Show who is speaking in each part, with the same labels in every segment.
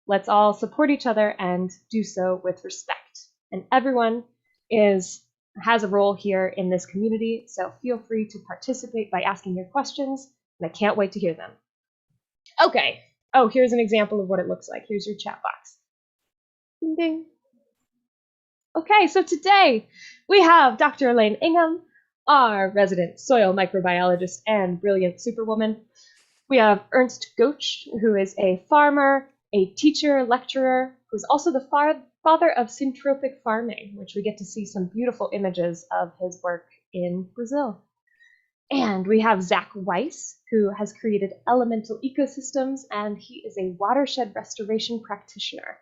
Speaker 1: let's all support each other and do so with respect. And everyone has a role here in this community, so feel free to participate by asking your questions, and I can't wait to hear them. Okay. Oh, here's an example of what it looks like. Here's your chat box. Ding, ding. Okay, so today we have Dr. Elaine Ingham, our resident soil microbiologist and brilliant superwoman. We have Ernst Götsch, who is a farmer, a teacher, lecturer, who's also the father of syntropic farming, which we get to see some beautiful images of his work in Brazil. And we have Zach Weiss, who has created Elemental Ecosystems, and he is a watershed restoration practitioner.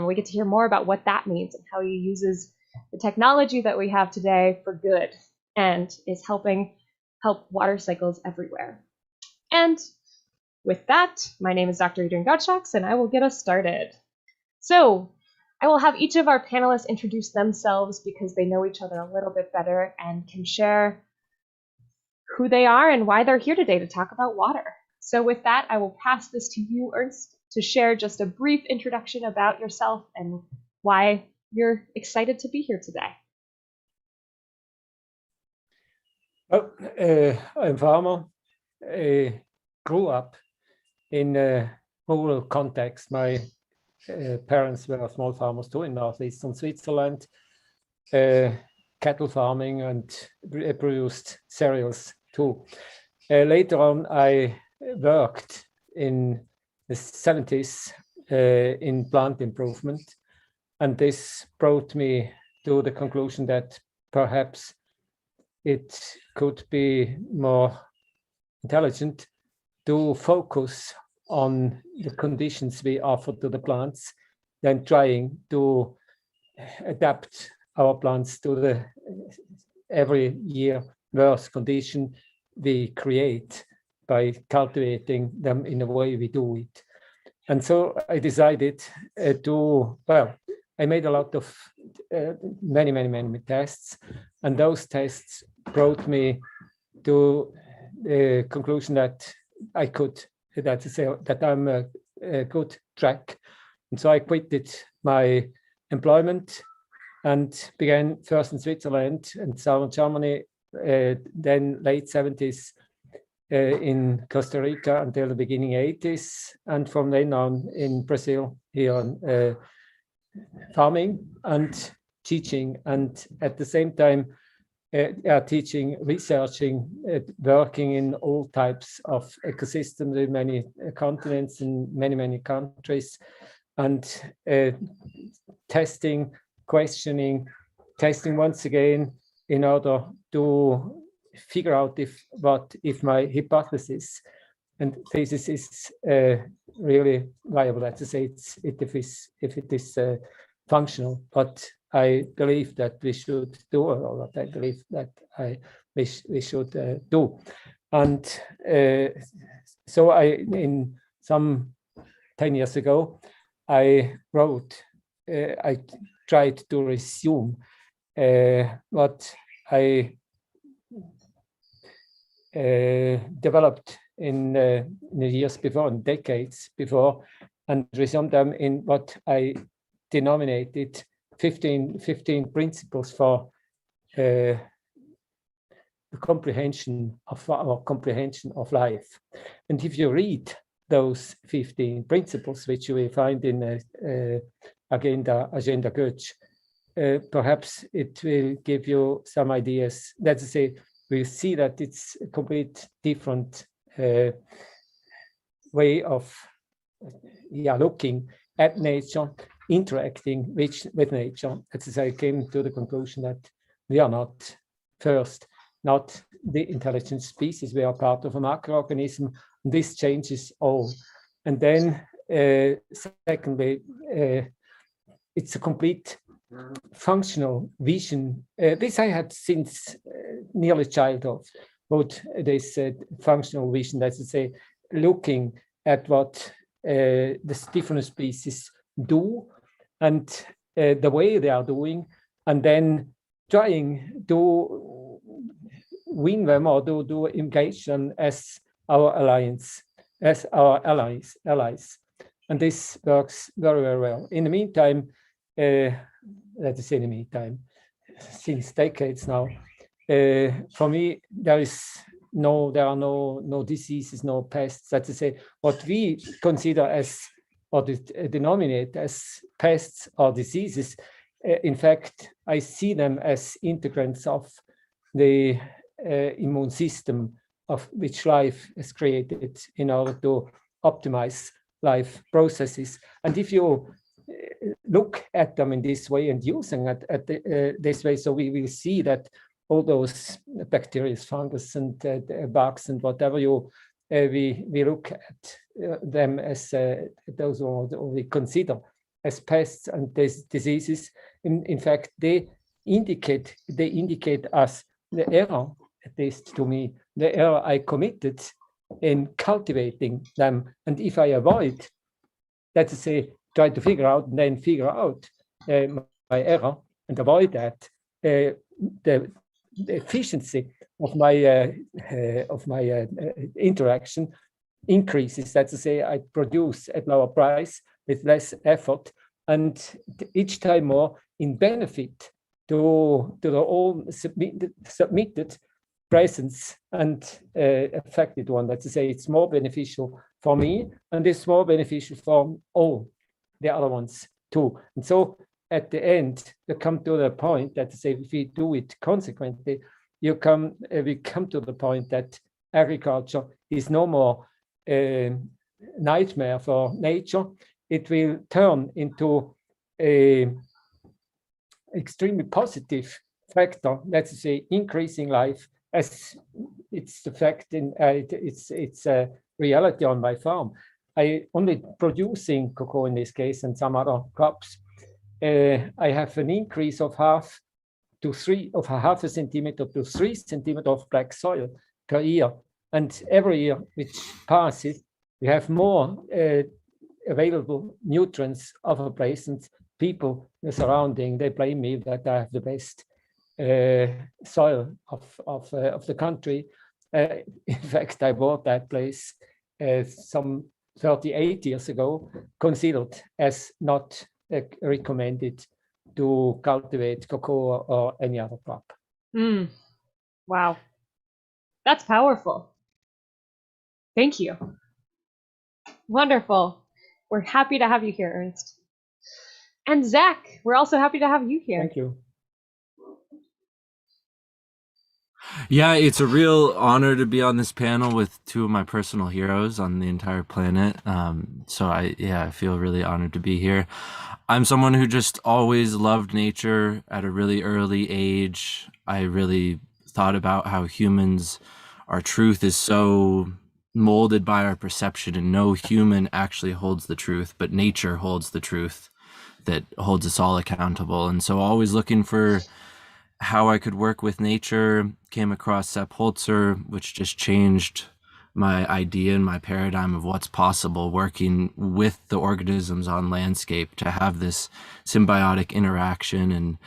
Speaker 1: We get to hear more about what that means and how he uses the technology that we have today for good and is help water cycles everywhere. And with that, my name is Dr. Adrienne Gottschalks, and I will get us started. So I will have each of our panelists introduce themselves because they know each other a little bit better and can share who they are and why they're here today to talk about water. So with that, I will pass this to you, Ernst, to share just a brief introduction about yourself and why you're excited to be here today.
Speaker 2: Well, I'm a farmer. I grew up in a rural context. My parents were small farmers too in northeastern Switzerland, cattle farming, and produced cereals too. Later on, I worked in the 70s in plant improvement, and this brought me to the conclusion that perhaps it could be more intelligent to focus on the conditions we offer to the plants than trying to adapt our plants to the every year worse condition we create by cultivating them in the way we do it. And so I decided I made a lot of many tests, and those tests brought me to the conclusion that that I'm a good track. And so I quitted my employment and began first in Switzerland and southern Germany, then late 70s in Costa Rica until the beginning 80s, and from then on in Brazil here farming and teaching, and at the same time teaching, researching, working in all types of ecosystems in many continents in many countries, and testing, questioning, testing once again in order to figure out if my hypothesis and thesis is really viable. That's to say, if it is functional. But I believe that we should do, or what I believe that we should do. And so in some 10 years ago, I tried to resume what I developed in the years before, in decades before, and resume them in what I denominated 15 principles for the comprehension of life. And if you read those 15 principles, which you will find in Agenda Götsch, perhaps it will give you some ideas. That's to say, we'll see that it's a complete different way of looking at nature, interacting with nature. As I came to the conclusion that we are not the intelligent species, we are part of a macroorganism. This changes all. And then secondly, it's a complete functional vision. This I had since nearly childhood, but this functional vision, that's to say, looking at what the different species do and the way they are doing, and then trying to win them or to engage them as our allies. And this works very, very well. In the meantime, let us say in the meantime, since decades now, for me, there are no diseases, no pests. That's to say, what we consider as, or denominate as pests or diseases, in fact, I see them as integrants of the immune system of which life is created in order to optimize life processes. And if you look at them in this way and using it this way, so we will see that all those bacteria, fungus, and bugs and whatever we look at them as those we consider as pests and diseases. In fact, they indicate us the error, at least to me, the error I committed in cultivating them. And if I avoid, that's to say, try to figure out and then figure out my error and avoid that, the efficiency of my interaction increases. That's to say, I produce at lower price with less effort, and each time more in benefit to the all submitted presence and affected one. That's to say, it's more beneficial for me, and it's more beneficial for all the other ones too. And so at the end, you come to the point that, to say, if we do it consequently, we come to the point that agriculture is no more a nightmare for nature. It will turn into a extremely positive factor, let's say, increasing life, as it's the fact in it's a reality on my farm. I only producing cocoa in this case and some other crops. I have an increase of half a centimeter to 3 centimeters of black soil per year, and every year which passes, we have more available nutrients of a place, and people surrounding, they blame me that I have the best soil of the country. In fact, I bought that place some 38 years ago, considered as not recommended to cultivate cocoa or any other crop.
Speaker 1: Wow, that's powerful. Thank you. Wonderful. We're happy to have you here, Ernst. And Zach, we're also happy to have you here.
Speaker 2: Thank you.
Speaker 3: Yeah, it's a real honor to be on this panel with two of my personal heroes on the entire planet. So I feel really honored to be here. I'm someone who just always loved nature at a really early age. I really thought about how humans, our truth is so molded by our perception, and no human actually holds the truth, but nature holds the truth that holds us all accountable. And so always looking for how I could work with nature, came across Sepp Holzer, which just changed my idea and my paradigm of what's possible working with the organisms on landscape to have this symbiotic interaction, and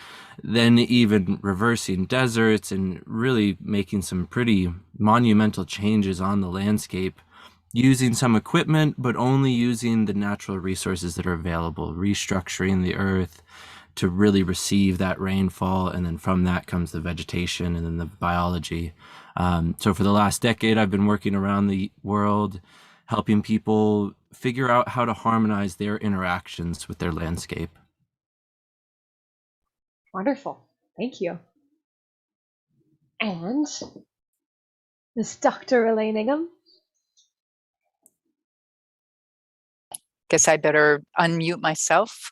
Speaker 3: then even reversing deserts and really making some pretty monumental changes on the landscape, using some equipment, but only using the natural resources that are available, restructuring the earth to really receive that rainfall. And then from that comes the vegetation and then the biology. So for the last decade, I've been working around the world, helping people figure out how to harmonize their interactions with their landscape.
Speaker 1: Wonderful. Thank you. And Ms. Dr. Elaine Ingham.
Speaker 4: Guess I better unmute myself.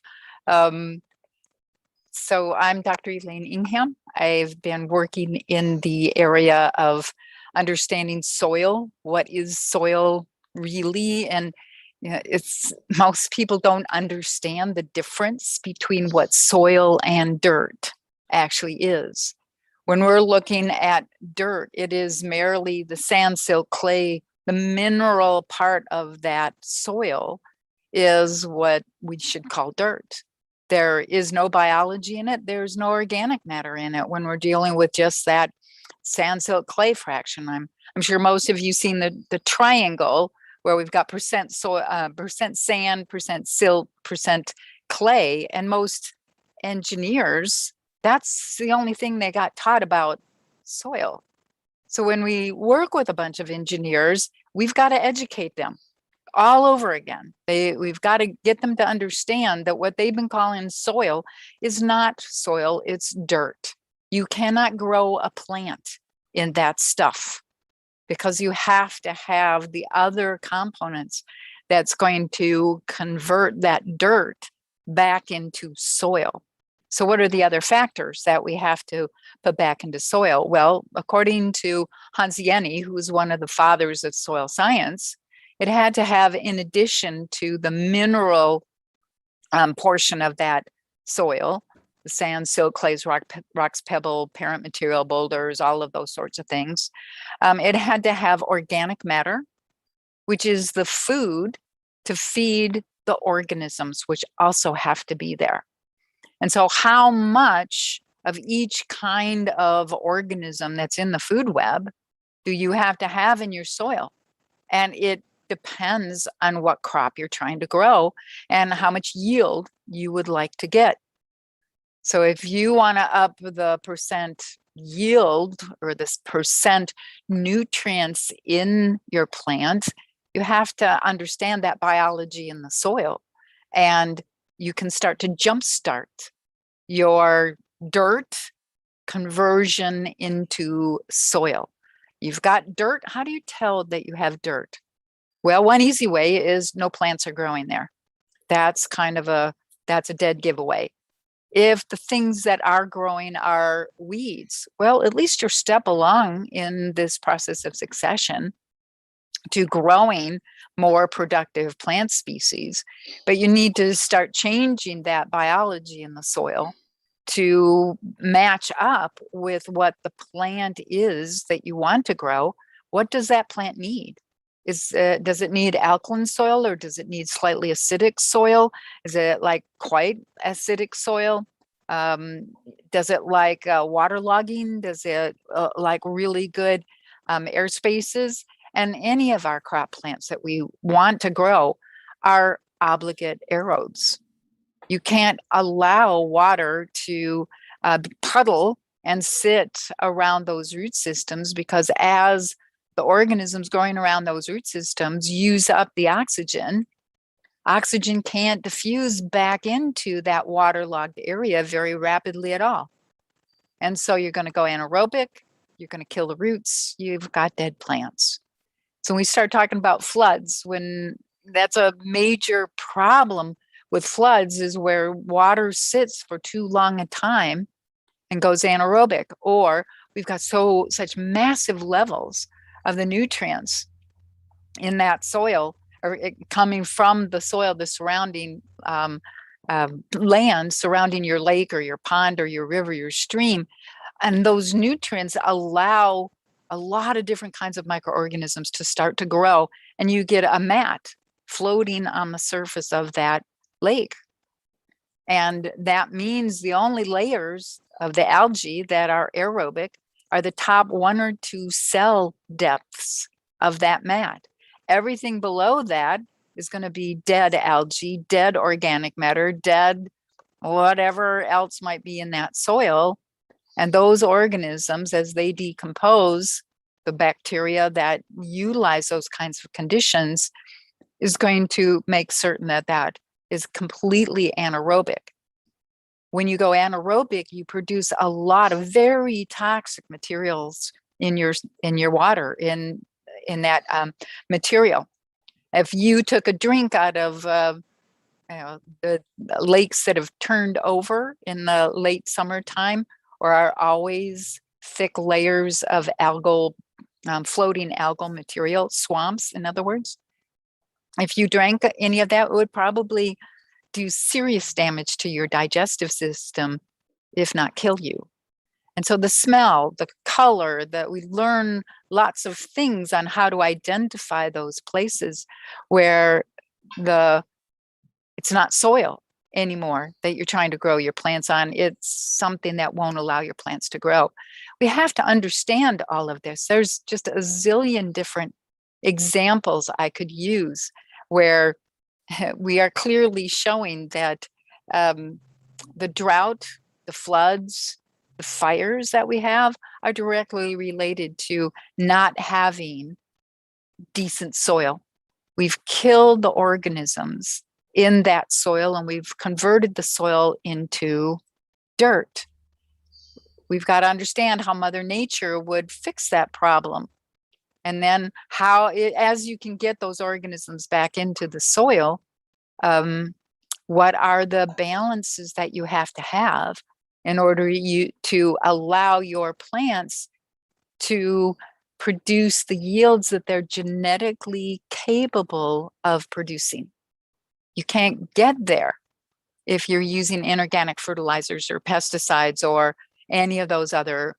Speaker 4: So I'm Dr. Elaine Ingham. I've been working in the area of understanding soil. What is soil really? And it's most people don't understand the difference between what soil and dirt actually is. When we're looking at dirt, it is merely the sand, silt, clay, the mineral part of that soil is what we should call dirt. There is no biology in it. There's no organic matter in it when we're dealing with just that sand, silt, clay fraction. I'm sure most of you seen the triangle where we've got percent soil, percent sand, percent silt, percent clay, and most engineers, that's the only thing they got taught about soil. So when we work with a bunch of engineers, we've got to educate them all over again. We've got to get them to understand that what they've been calling soil is not soil, it's dirt. You cannot grow a plant in that stuff because you have to have the other components that's going to convert that dirt back into soil. So what are the other factors that we have to put back into soil? Well, according to Hans Jenny, who is one of the fathers of soil science, it had to have, in addition to the mineral portion of that soil, the sand, silt, clays, rocks, pebble, parent material, boulders, all of those sorts of things. It had to have organic matter, which is the food to feed the organisms, which also have to be there. And so how much of each kind of organism that's in the food web do you have to have in your soil? And it depends on what crop you're trying to grow and how much yield you would like to get. So if you want to up the percent yield or this percent nutrients in your plant, you have to understand that biology in the soil. And you can start to jumpstart your dirt conversion into soil. You've got dirt. How do you tell that you have dirt? Well, one easy way is no plants are growing there. That's a dead giveaway. If the things that are growing are weeds, well, at least you're step along in this process of succession to growing more productive plant species, but you need to start changing that biology in the soil to match up with what the plant is that you want to grow. What does that plant need? Does it need alkaline soil, or does it need slightly acidic soil? Is it like quite acidic soil? Does it like waterlogging? Does it like really good air spaces? And any of our crop plants that we want to grow are obligate aerobes. You can't allow water to puddle and sit around those root systems, because as the organisms growing around those root systems use up the oxygen, oxygen can't diffuse back into that waterlogged area very rapidly at all. And so you're going to go anaerobic, you're going to kill the roots, you've got dead plants. So when we start talking about floods, when that's a major problem with floods, is where water sits for too long a time and goes anaerobic, or we've got such massive levels of the nutrients in that soil, or coming from the soil, the surrounding land surrounding your lake or your pond or your river, your stream. And those nutrients allow a lot of different kinds of microorganisms to start to grow, and you get a mat floating on the surface of that lake. And that means the only layers of the algae that are aerobic are the top 1 or 2 cell depths of that mat. Everything below that is going to be dead algae, dead organic matter, dead whatever else might be in that soil. And those organisms, as they decompose, the bacteria that utilize those kinds of conditions, is going to make certain that that is completely anaerobic. When you go anaerobic, you produce a lot of very toxic materials in your water, in that material. If you took a drink out of the lakes that have turned over in the late summertime, or are always thick layers of algal, floating algal material, swamps, in other words, if you drank any of that, it would probably do serious damage to your digestive system, if not kill you. And so the smell, the color, that we learn lots of things on how to identify those places where it's not soil anymore that you're trying to grow your plants on. It's something that won't allow your plants to grow. We have to understand all of this. There's just a zillion different examples I could use where we are clearly showing that the drought, the floods, the fires that we have are directly related to not having decent soil. We've killed the organisms in that soil, and we've converted the soil into dirt. We've got to understand how Mother Nature would fix that problem. And then how, as you can get those organisms back into the soil, what are the balances that you have to have in order to allow your plants to produce the yields that they're genetically capable of producing. You can't get there if you're using inorganic fertilizers or pesticides or any of those other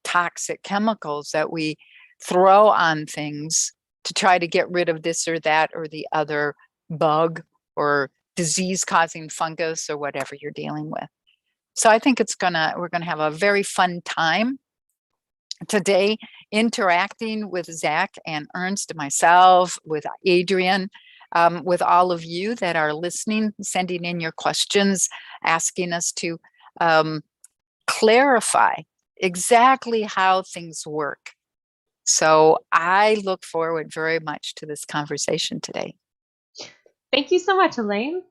Speaker 4: toxic chemicals that we throw on things to try to get rid of this or that or the other bug or disease-causing fungus or whatever you're dealing with. So I think we're gonna have a very fun time today interacting with Zach and Ernst and myself, with Adrian, with all of you that are listening, sending in your questions, asking us to clarify exactly how things work. So I look forward very much to this conversation today.
Speaker 1: Thank you so much, Elaine.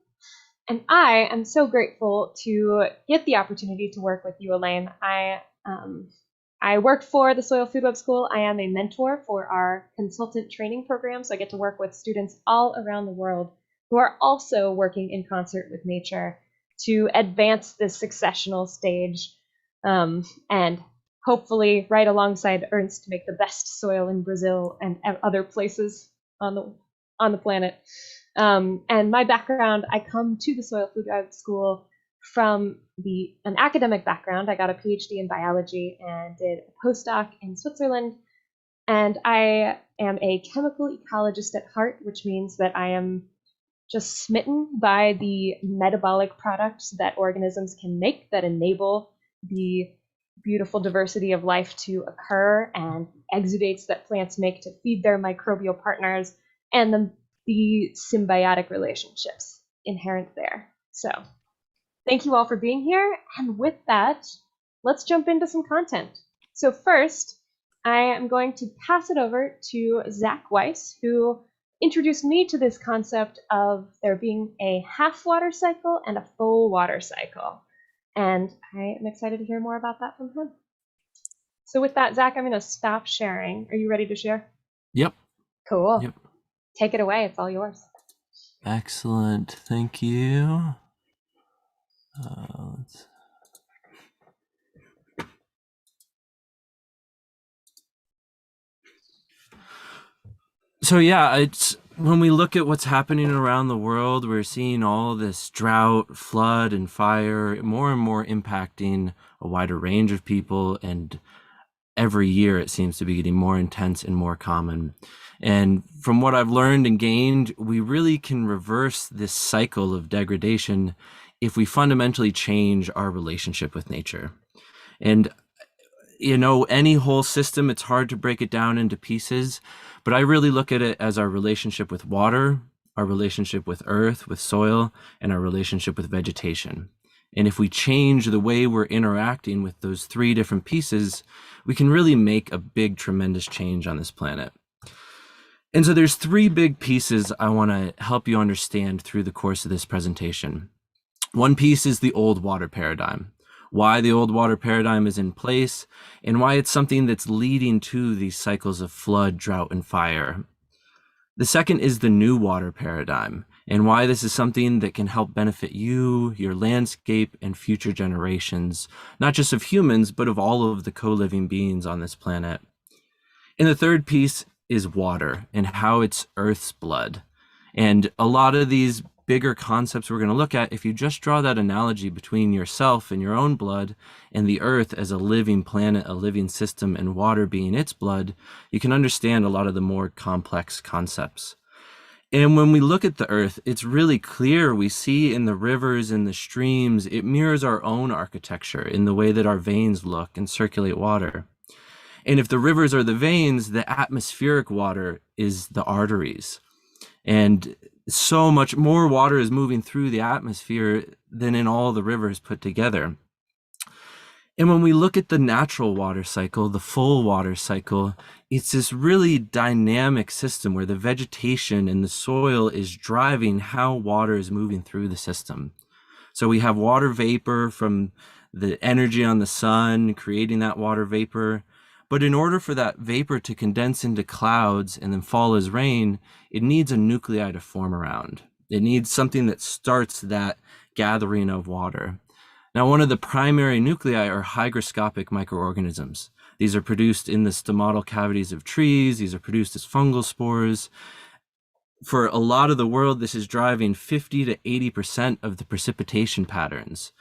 Speaker 1: And I am so grateful to get the opportunity to work with you, Elaine. I worked for the Soil Food Web School. I am a mentor for our consultant training program, so I get to work with students all around the world who are also working in concert with nature to advance this successional stage, and hopefully right alongside Ernst to make the best soil in Brazil and other places on the planet. And my background, I come to the Soil Food Web School from an academic background. I got a PhD in biology and did a postdoc in Switzerland. And I am a chemical ecologist at heart, which means that I am just smitten by the metabolic products that organisms can make that enable the beautiful diversity of life to occur, and exudates that plants make to feed their microbial partners, and the symbiotic relationships inherent there. So thank you all for being here. And with that, let's jump into some content. So first, I am going to pass it over to Zach Weiss, who introduced me to this concept of there being a half water cycle and a full water cycle. And I am excited to hear more about that from him. So with that, Zach, I'm going to stop sharing. Are you ready to share?
Speaker 3: Yep.
Speaker 1: Cool.
Speaker 3: Yep.
Speaker 1: Take it away. It's all yours.
Speaker 3: Excellent. Thank you. So yeah, it's when we look at what's happening around the world, we're seeing all this drought, flood, and fire more and more impacting a wider range of people, and every year it seems to be getting more intense and more common. And from what I've learned and gained, we really can reverse this cycle of degradation if we fundamentally change our relationship with nature. And you know, any whole system, it's hard to break it down into pieces, but I really look at it as our relationship with water, our relationship with earth, with soil, and our relationship with vegetation. And if we change the way we're interacting with those three different pieces, we can really make a big, tremendous change on this planet. And so there's three big pieces I want to help you understand through the course of this presentation. One piece is the old water paradigm, why the old water paradigm is in place, and why it's something that's leading to these cycles of flood, drought, and fire. The second is the new water paradigm, and why this is something that can help benefit you, your landscape, and future generations, not just of humans, but of all of the co-living beings on this planet. And the third piece is water and how it's Earth's blood. And a lot of these bigger concepts we're going to look at, if you just draw that analogy between yourself and your own blood and the earth as a living planet, a living system, and water being its blood, you can understand a lot of the more complex concepts. And when we look at the earth, it's really clear we see in the rivers and the streams, it mirrors our own architecture in the way that our veins look and circulate water. And if the rivers are the veins, the atmospheric water is the arteries. And so much more water is moving through the atmosphere than in all the rivers put together. And when we look at the natural water cycle, the full water cycle, it's this really dynamic system where the vegetation and the soil is driving how water is moving through the system. So we have water vapor from the energy on the sun, creating that water vapor. But in order for that vapor to condense into clouds and then fall as rain, it needs a nuclei to form around. It needs something that starts that gathering of water. Now, one of the primary nuclei are hygroscopic microorganisms. These are produced in the stomatal cavities of trees. These are produced as fungal spores. For a lot of the world, this is driving 50 to 80% of the precipitation patterns.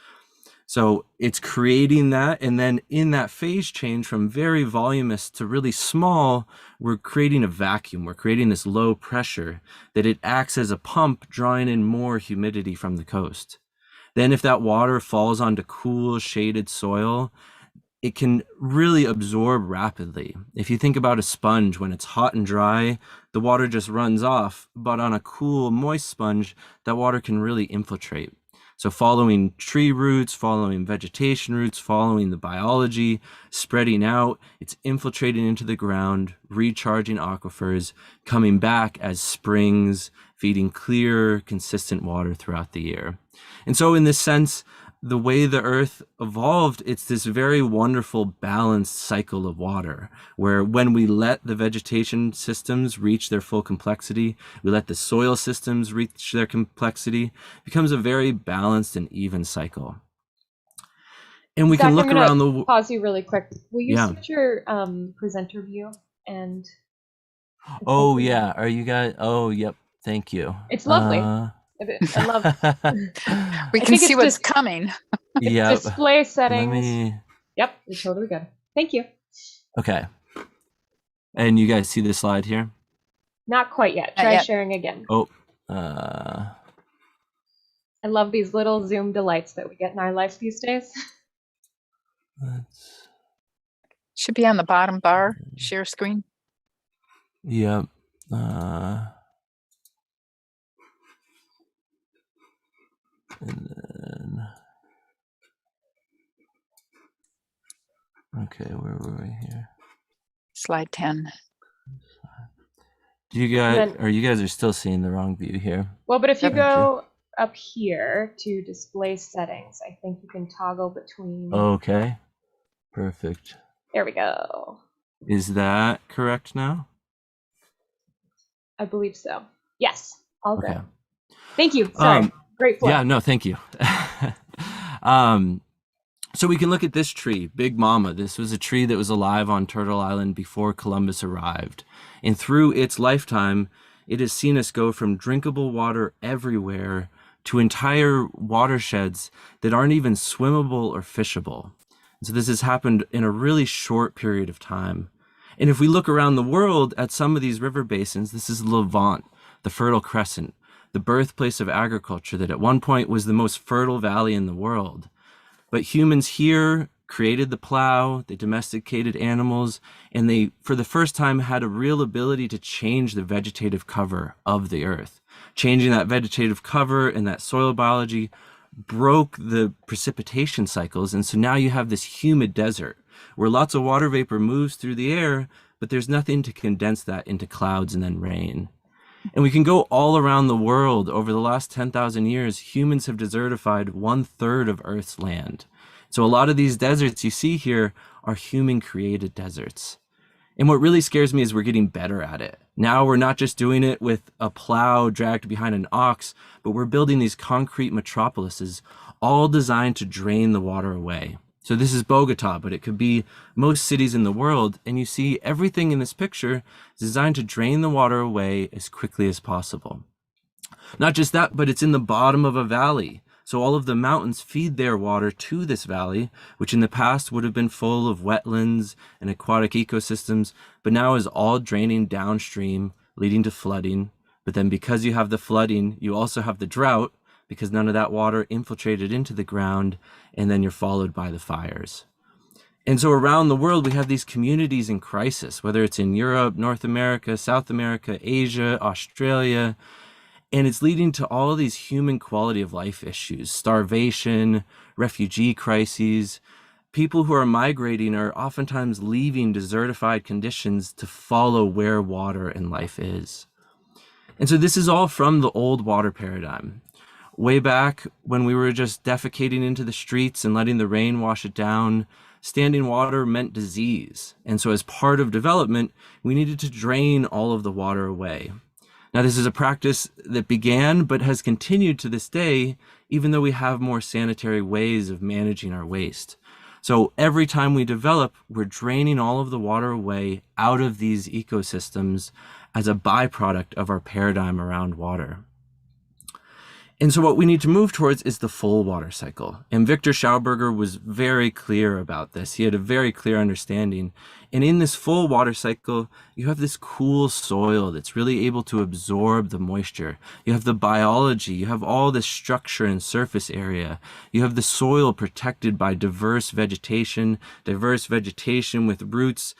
Speaker 3: So it's creating that, and then in that phase change from very voluminous to really small, we're creating a vacuum. We're creating this low pressure that it acts as a pump, drawing in more humidity from the coast. Then if that water falls onto cool, shaded soil, it can really absorb rapidly. If you think about a sponge, when it's hot and dry, the water just runs off, but on a cool, moist sponge, that water can really infiltrate. So following tree roots, following vegetation roots, following the biology, spreading out, it's infiltrating into the ground, recharging aquifers, coming back as springs, feeding clear, consistent water throughout the year. And so in this sense, the way the earth evolved, it's this very wonderful balanced cycle of water, where when we let the vegetation systems reach their full complexity, we let the soil systems reach their complexity, it becomes a very balanced and even cycle. And we
Speaker 1: Zach,
Speaker 3: can look
Speaker 1: I'm gonna
Speaker 3: around the...
Speaker 1: pause you really quick. Will you
Speaker 3: Yeah.
Speaker 1: switch your presenter view? And
Speaker 3: Oh, yeah. Are you guys... Oh, yep. Thank you.
Speaker 1: It's lovely. I love
Speaker 4: We
Speaker 1: I
Speaker 4: can
Speaker 1: think
Speaker 4: see
Speaker 1: it's
Speaker 4: what's
Speaker 1: just-
Speaker 4: coming.
Speaker 3: Yeah.
Speaker 1: display settings.
Speaker 3: Let me...
Speaker 1: Yep, you're totally good. Thank you.
Speaker 3: Okay. And you guys see this slide here?
Speaker 1: Not quite yet.
Speaker 4: Not
Speaker 1: Try
Speaker 4: yet.
Speaker 1: sharing again.
Speaker 3: Oh,
Speaker 1: I love these little Zoom delights that we get in our life these days.
Speaker 3: let's...
Speaker 4: Should be on the bottom bar, share screen.
Speaker 3: Yep. And then... Okay, where were we here?
Speaker 4: Slide 10.
Speaker 3: Do you guys...
Speaker 1: then-
Speaker 3: you guys are still seeing the wrong view here?
Speaker 1: Well, but if you
Speaker 3: Yep.
Speaker 1: go up here to display settings, I think you can toggle between.
Speaker 3: Okay. Perfect.
Speaker 1: There we go.
Speaker 3: Is that correct now?
Speaker 1: I believe so. Yes, all good.
Speaker 3: Okay.
Speaker 1: Thank you. Sorry. Great flow.
Speaker 3: Yeah, no, thank you. So we can look at this tree, Big Mama. This was a tree that was alive on Turtle Island before Columbus arrived. And through its lifetime, it has seen us go from drinkable water everywhere to entire watersheds that aren't even swimmable or fishable. So this has happened in a really short period of time. And if we look around the world at some of these river basins, this is Levant, the Fertile Crescent, the birthplace of agriculture that at one point was the most fertile valley in the world. But humans here created the plow, they domesticated animals, and they, for the first time, had a real ability to change the vegetative cover of the earth. Changing that vegetative cover and that soil biology broke the precipitation cycles. And so now you have this humid desert where lots of water vapor moves through the air, but there's nothing to condense that into clouds and then rain. And we can go all around the world. Over the last 10,000 years, humans have desertified 1/3 of Earth's land. So a lot of these deserts you see here are human-created deserts. And what really scares me is we're getting better at it. Now we're not just doing it with a plow dragged behind an ox, but we're building these concrete metropolises, all designed to drain the water away. So this is Bogota, but it could be most cities in the world. And you see everything in this picture is designed to drain the water away as quickly as possible. Not just that, but it's in the bottom of a valley. So all of the mountains feed their water to this valley, which in the past would have been full of wetlands and aquatic ecosystems, but now is all draining downstream, leading to flooding. But then because you have the flooding, you also have the drought, because none of that water infiltrated into the ground, and then you're followed by the fires. And so around the world, we have these communities in crisis, whether it's in Europe, North America, South America, Asia, Australia, and it's leading to all of these human quality of life issues, starvation, refugee crises. People who are migrating are oftentimes leaving desertified conditions to follow where water and life is. And so this is all from the old water paradigm. Way back when we were just defecating into the streets and letting the rain wash it down, standing water meant disease. And so as part of development, we needed to drain all of the water away. Now, this is a practice that began but has continued to this day, even though we have more sanitary ways of managing our waste. So every time we develop, we're draining all of the water away out of these ecosystems as a byproduct of our paradigm around water. And so what we need to move towards is the full water cycle. And Victor Schauberger was very clear about this. He had a very clear understanding. And in this full water cycle, you have this cool soil that's really able to absorb the moisture. You have the biology, you have all this structure and surface area. You have the soil protected by diverse vegetation with roots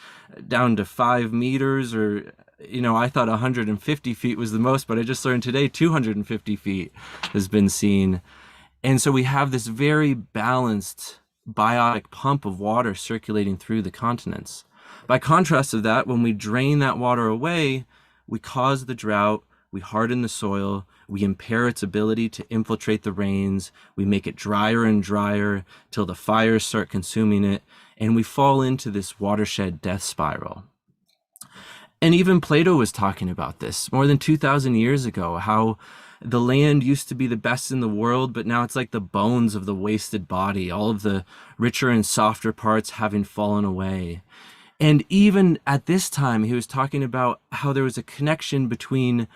Speaker 3: down to 5 meters, or I thought 150 feet was the most, but I just learned today 250 feet has been seen. And so we have this very balanced biotic pump of water circulating through the continents. By contrast of that, when we drain that water away, we cause the drought, we harden the soil, we impair its ability to infiltrate the rains, we make it drier and drier till the fires start consuming it, and we fall into this watershed death spiral. And even Plato was talking about this more than 2,000 years ago, how the land used to be the best in the world, but now it's like the bones of the wasted body, all of the richer and softer parts having fallen away. And even at this time, he was talking about how there was a connection between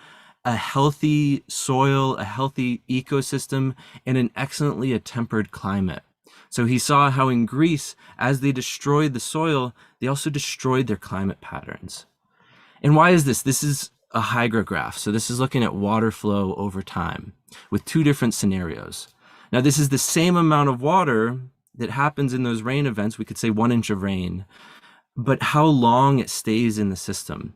Speaker 3: a healthy soil, a healthy ecosystem, and an excellently tempered climate. So he saw how in Greece, as they destroyed the soil, they also destroyed their climate patterns. And why is this? This is a hygrograph. So this is looking at water flow over time with 2 different scenarios. Now, this is the same amount of water that happens in those rain events. We could say 1 inch of rain, but how long it stays in the system.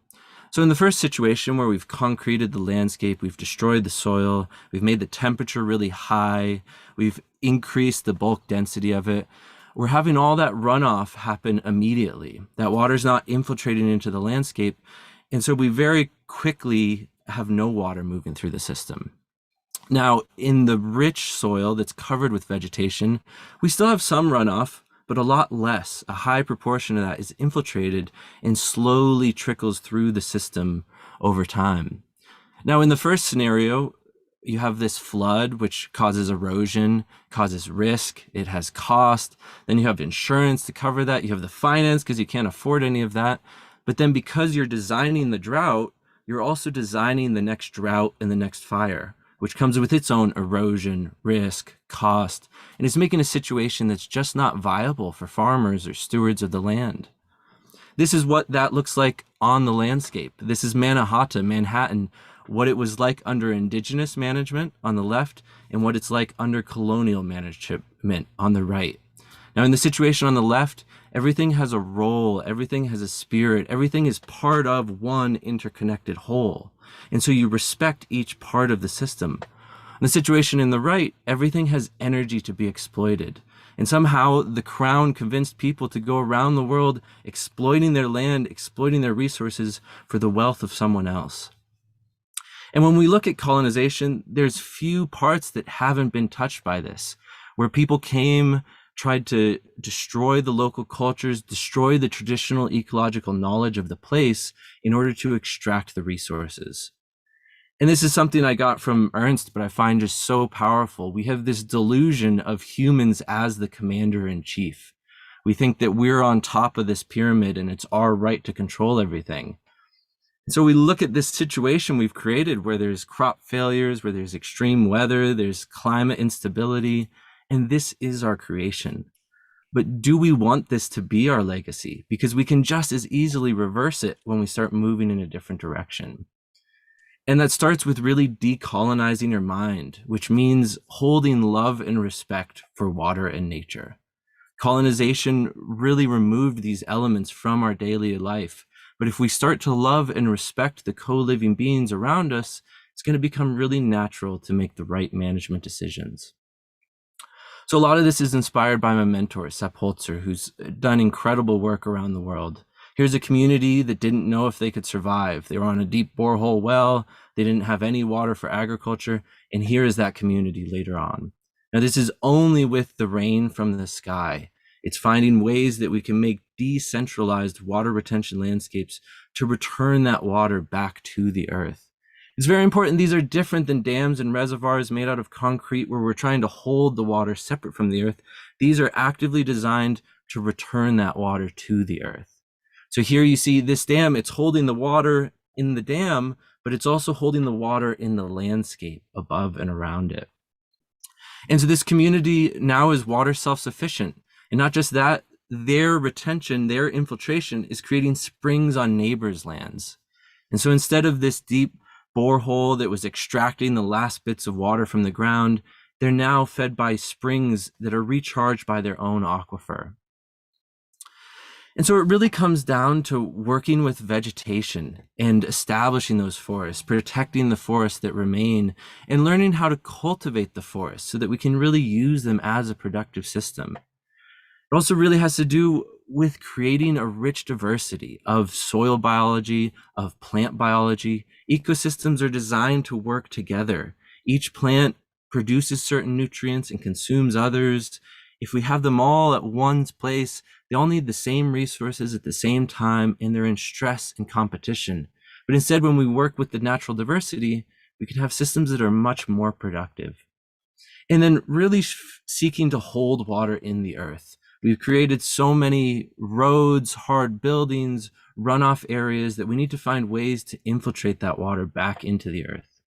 Speaker 3: So in the first situation where we've concreted the landscape, we've destroyed the soil, we've made the temperature really high, we've increased the bulk density of it, we're having all that runoff happen immediately. That water's not infiltrating into the landscape. And so we very quickly have no water moving through the system. Now, in the rich soil that's covered with vegetation, we still have some runoff, but a lot less. A high proportion of that is infiltrated and slowly trickles through the system over time. Now, in the first scenario, you have this flood, which causes erosion, causes risk, it has cost. Then you have insurance to cover that. You have the finance because you can't afford any of that. But then because you're designing the drought, you're also designing the next drought and the next fire, which comes with its own erosion, risk, cost, and it's making a situation that's just not viable for farmers or stewards of the land. This is what that looks like on the landscape. This is Manhattan, what it was like under indigenous management on the left and what it's like under colonial management on the right. Now, in the situation on the left, everything has a role, everything has a spirit, everything is part of one interconnected whole. And so you respect each part of the system. In the situation in the right, everything has energy to be exploited. And somehow the crown convinced people to go around the world exploiting their land, exploiting their resources for the wealth of someone else. And when we look at colonization, there's few parts that haven't been touched by this, where people came, tried to destroy the local cultures, destroy the traditional ecological knowledge of the place in order to extract the resources. And this is something I got from Ernst, but I find just so powerful. We have this delusion of humans as the commander in chief. We think that we're on top of this pyramid and it's our right to control everything. So we look at this situation we've created where there's crop failures, where there's extreme weather, there's climate instability, and this is our creation. But do we want this to be our legacy? Because we can just as easily reverse it when we start moving in a different direction. And that starts with really decolonizing your mind, which means holding love and respect for water and nature. Colonization really removed these elements from our daily life. But if we start to love and respect the co-living beings around us, it's going to become really natural to make the right management decisions. So a lot of this is inspired by my mentor, Sepp Holzer, who's done incredible work around the world. Here's a community that didn't know if they could survive. They were on a deep borehole well. They didn't have any water for agriculture. And here is that community later on. Now, this is only with the rain from the sky. It's finding ways that we can make decentralized water retention landscapes to return that water back to the earth. It's very important. These are different than dams and reservoirs made out of concrete where we're trying to hold the water separate from the earth. These are actively designed to return that water to the earth. So here you see this dam, it's holding the water in the dam, but it's also holding the water in the landscape above and around it. And so this community now is water self-sufficient. And not just that, their retention, their infiltration is creating springs on neighbors' lands. And so instead of this deep borehole that was extracting the last bits of water from the ground, they're now fed by springs that are recharged by their own aquifer. And so it really comes down to working with vegetation and establishing those forests, protecting the forests that remain, and learning how to cultivate the forests so that we can really use them as a productive system. It also really has to do with creating a rich diversity of soil biology, of plant biology. Ecosystems are designed to work together. Each plant produces certain nutrients and consumes others. If we have them all at one place, they all need the same resources at the same time, and they're in stress and competition. But instead, when we work with the natural diversity, we can have systems that are much more productive. And then really seeking to hold water in the earth. We've created so many roads, hard buildings, runoff areas that we need to find ways to infiltrate that water back into the earth.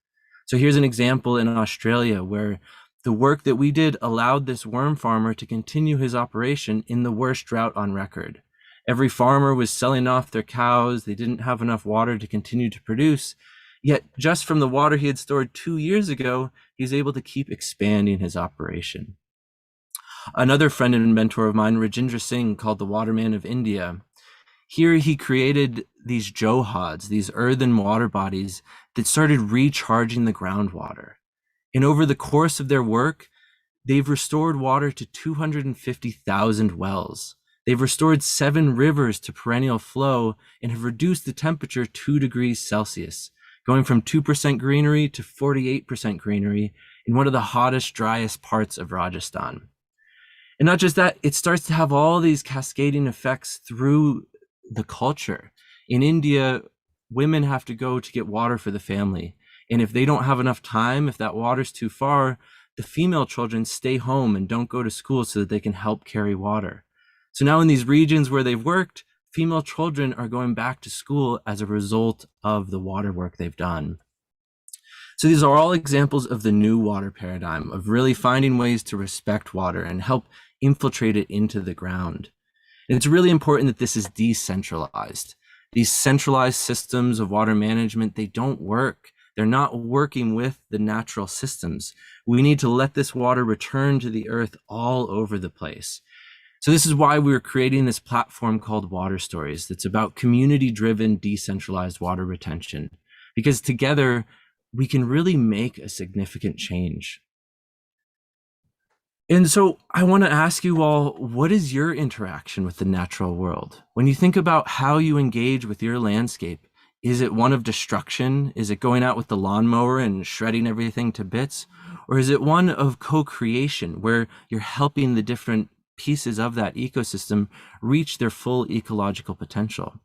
Speaker 3: So here's an example in Australia where the work that we did allowed this worm farmer to continue his operation in the worst drought on record. Every farmer was selling off their cows. They didn't have enough water to continue to produce. Yet just from the water he had stored 2 years ago, he's able to keep expanding his operation. Another friend and mentor of mine, Rajendra Singh, called the Waterman of India. Here he created these johads, these earthen water bodies that started recharging the groundwater. And over the course of their work, they've restored water to 250,000 wells. They've restored 7 rivers to perennial flow and have reduced the temperature 2 degrees Celsius, going from 2% greenery to 48% greenery in one of the hottest, driest parts of Rajasthan. And not just that, it starts to have all these cascading effects through the culture. In India, women have to go to get water for the family. And if they don't have enough time, if that water's too far, the female children stay home and don't go to school so that they can help carry water. So now in these regions where they've worked, female children are going back to school as a result of the water work they've done. So these are all examples of the new water paradigm, of really finding ways to respect water and help infiltrate it into the ground. And it's really important that this is decentralized. These centralized systems of water management, they don't work. They're not working with the natural systems. We need to let this water return to the earth all over the place. So this is why we're creating this platform called Water Stories that's about community-driven, decentralized water retention. Because together, we can really make a significant change. And so I want to ask you all, what is your interaction with the natural world? When you think about how you engage with your landscape, is it one of destruction? Is it going out with the lawnmower and shredding everything to bits? Or is it one of co-creation where you're helping the different pieces of that ecosystem reach their full ecological potential?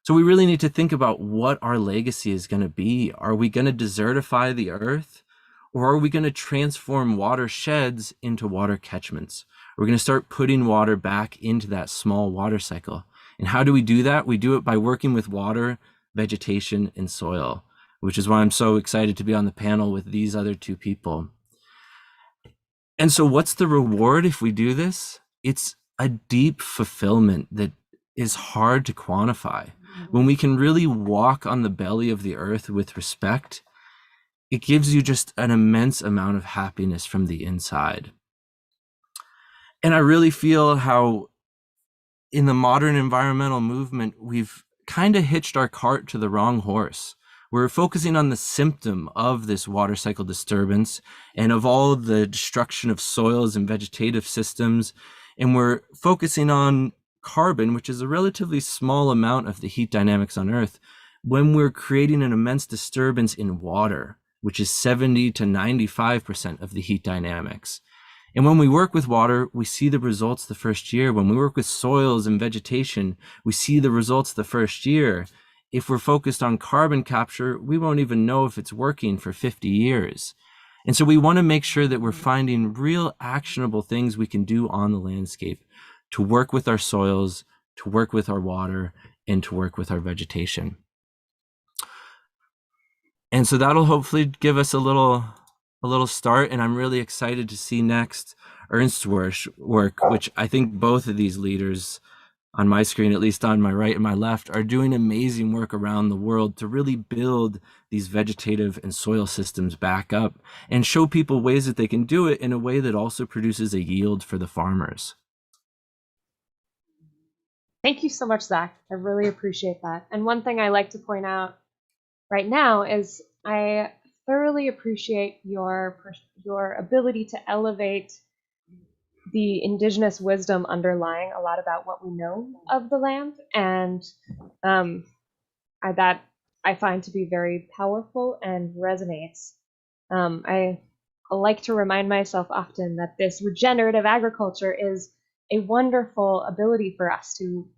Speaker 3: So we really need to think about what our legacy is going to be. Are we going to desertify the earth? Or are we going to transform watersheds into water catchments? We're going to start putting water back into that small water cycle. And how do we do that? We do it by working with water, vegetation, and soil, which is why I'm so excited to be on the panel with these other two people. And so what's the reward if we do this? It's a deep fulfillment that is hard to quantify. When we can really walk on the belly of the earth with respect, it gives you just an immense amount of happiness from the inside. And I really feel how in the modern environmental movement, we've kind of hitched our cart to the wrong horse. We're focusing on the symptom of this water cycle disturbance and of all of the destruction of soils and vegetative systems. And we're focusing on carbon, which is a relatively small amount of the heat dynamics on Earth, when we're creating an immense disturbance in water, which is 70 to 95% of the heat dynamics. And when we work with water, we see the results the first year. When we work with soils and vegetation, we see the results the first year. If we're focused on carbon capture, we won't even know if it's working for 50 years. And so we want to make sure that we're finding real actionable things we can do on the landscape to work with our soils, to work with our water, and to work with our vegetation. And so that'll hopefully give us a little start, and I'm really excited to see next Ernst's work, which I think both of these leaders on my screen, at least on my right and my left, are doing amazing work around the world to really build these vegetative and soil systems back up and show people ways that they can do it in a way that also produces a yield for the farmers.
Speaker 1: Thank you so much, Zach. I really appreciate that. And one thing I like to point out right now is I thoroughly appreciate your ability to elevate the indigenous wisdom underlying a lot about what we know of the land, and that I find to be very powerful and resonates. I like to remind myself often that this regenerative agriculture is a wonderful ability for us to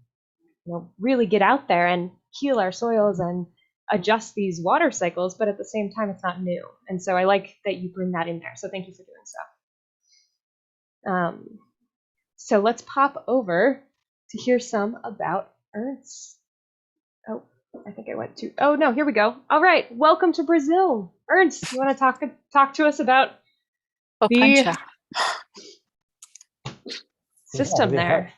Speaker 1: really get out there and heal our soils and adjust these water cycles, but at the same time, it's not new. And so I like that you bring that in there. So thank you for doing so. So let's pop over to hear some about Ernst. Oh, I think I went to, oh no, here we go. All right, welcome to Brazil. Ernst, you want to talk to us about the system there?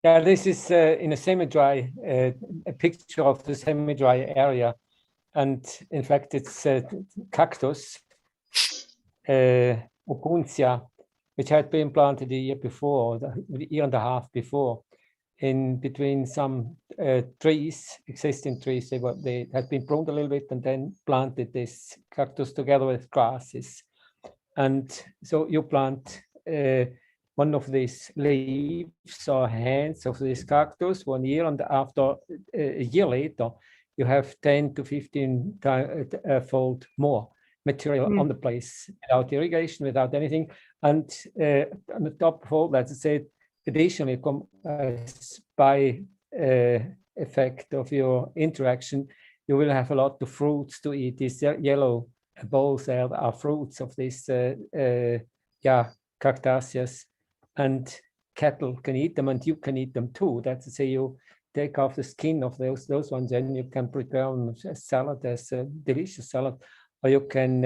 Speaker 2: Yeah, this is in a semi-dry, a picture of the semi-dry area. And in fact, it's cactus, opuntia, which had been planted the year before, the year and a half before, in between some trees, existing trees. They had been pruned a little bit and then planted this cactus together with grasses. And so you plant one of these leaves or hands of this cactus 1 year, and after a year later, you have 10 to 15 fold more material on the place without irrigation, without anything. And on the top of all that, I said, additionally, by effect of your interaction, you will have a lot of fruits to eat. These yellow balls are fruits of this, cactaceae, and cattle can eat them, and you can eat them too. That's to say, you take off the skin of those ones, and you can prepare them as salad, as a delicious salad, or you can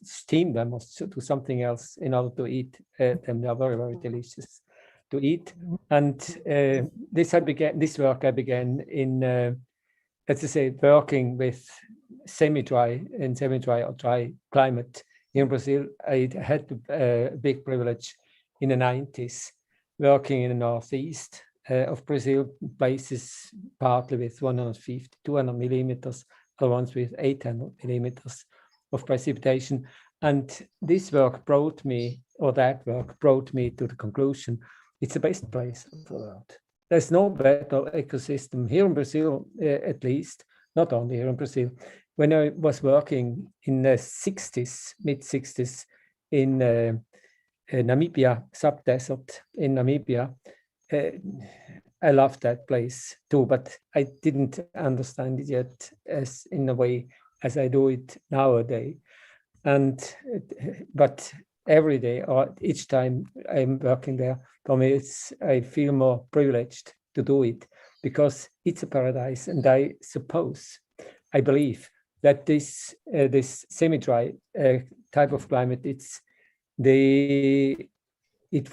Speaker 2: steam them or do something else in order to eat them. They are very, very delicious to eat. And this work I began in, let's say, working with semi-dry or dry climate in Brazil. I had a big privilege in the 90s working in the northeast of Brazil, places partly with 150, 200 millimeters, other ones with 800 millimeters of precipitation. And this work brought me, or that work brought me to the conclusion, it's the best place of the world. There's no better ecosystem here in Brazil, at least, not only here in Brazil. When I was working in the 60s, mid-60s, in Namibia, sub-desert in Namibia, I loved that place too, but I didn't understand it yet as in a way as I do it nowadays. But every day or each time I'm working there, for me, I feel more privileged to do it because it's a paradise. And I believe that this semi-dry type of climate, it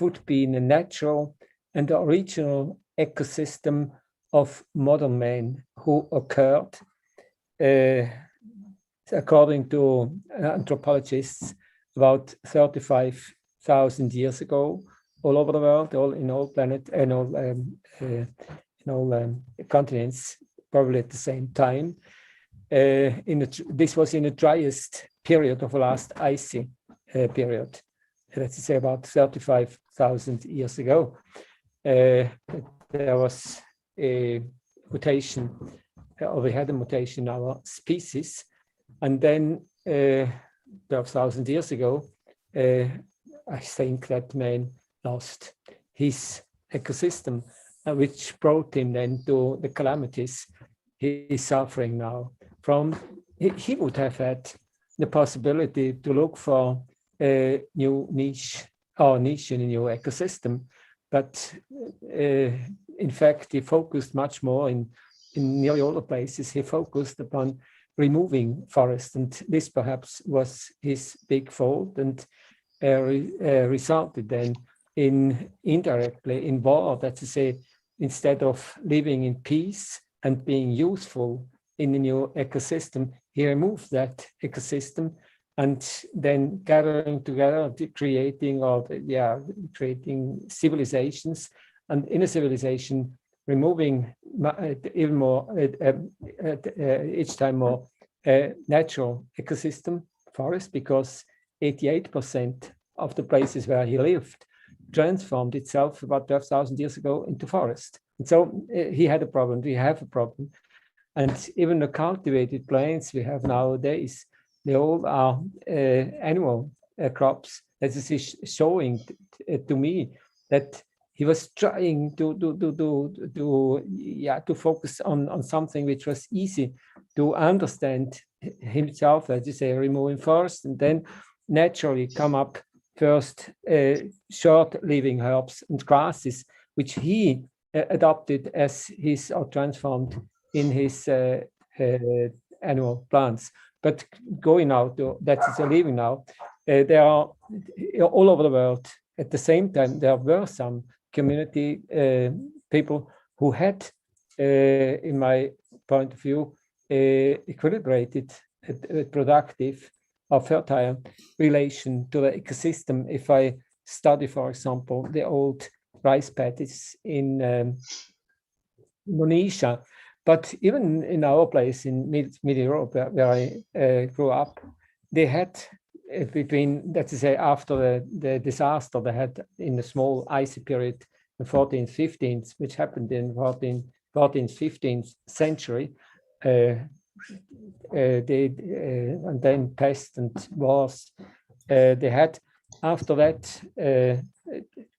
Speaker 2: would be in a natural and original ecosystem of modern man who occurred, according to anthropologists, about 35,000 years ago, all over the world, in all planet and all continents, probably at the same time. This was in the driest period of the last icy period. Let's say about 35,000 years ago. There was a mutation, or we had a mutation in our species, and then 12,000 years ago, I think that man lost his ecosystem, which brought him then to the calamities he is suffering now from. He would have had the possibility to look for a new niche or niche in a new ecosystem, but in fact, he focused much more in nearly all the places. He focused upon removing forests, and this perhaps was his big fault, and resulted then in indirectly in war. That's to say, instead of living in peace and being useful in the new ecosystem, he removed that ecosystem, and then gathering together, creating civilizations, and in a civilization, removing even more, each time more natural ecosystem, forest, because 88% of the places where he lived transformed itself about 12,000 years ago into forest. And so he had a problem, we have a problem. And even the cultivated plains we have nowadays, they all are annual crops. That is showing to me that he was trying to focus on something which was easy to understand himself, as you say, removing forest, and then naturally come up first short-living herbs and grasses, which he adopted as his, or transformed in his annual plants. But going out, that is a living now, there are all over the world. At the same time, there were some community people who had, in my point of view, equilibrated, productive, or fertile relation to the ecosystem. If I study, for example, the old rice paddies in Indonesia, but even in our place in Mid Europe, where I grew up, they had between, let's say, after the disaster they had in the small icy period, the 14th, 15th, which happened in 14th, 15th century, and then pest and wars they had. After that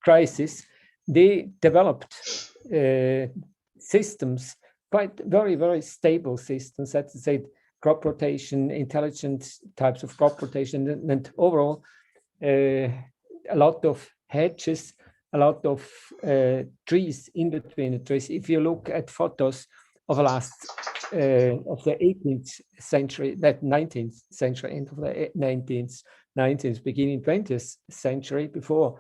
Speaker 2: crisis, they developed systems, quite very, very stable systems, that's to say, crop rotation, intelligent types of crop rotation, and overall a lot of hedges, a lot of trees in between the trees. If you look at photos of the last of the 18th century, that 19th century, end of the 19th, beginning 20th century, before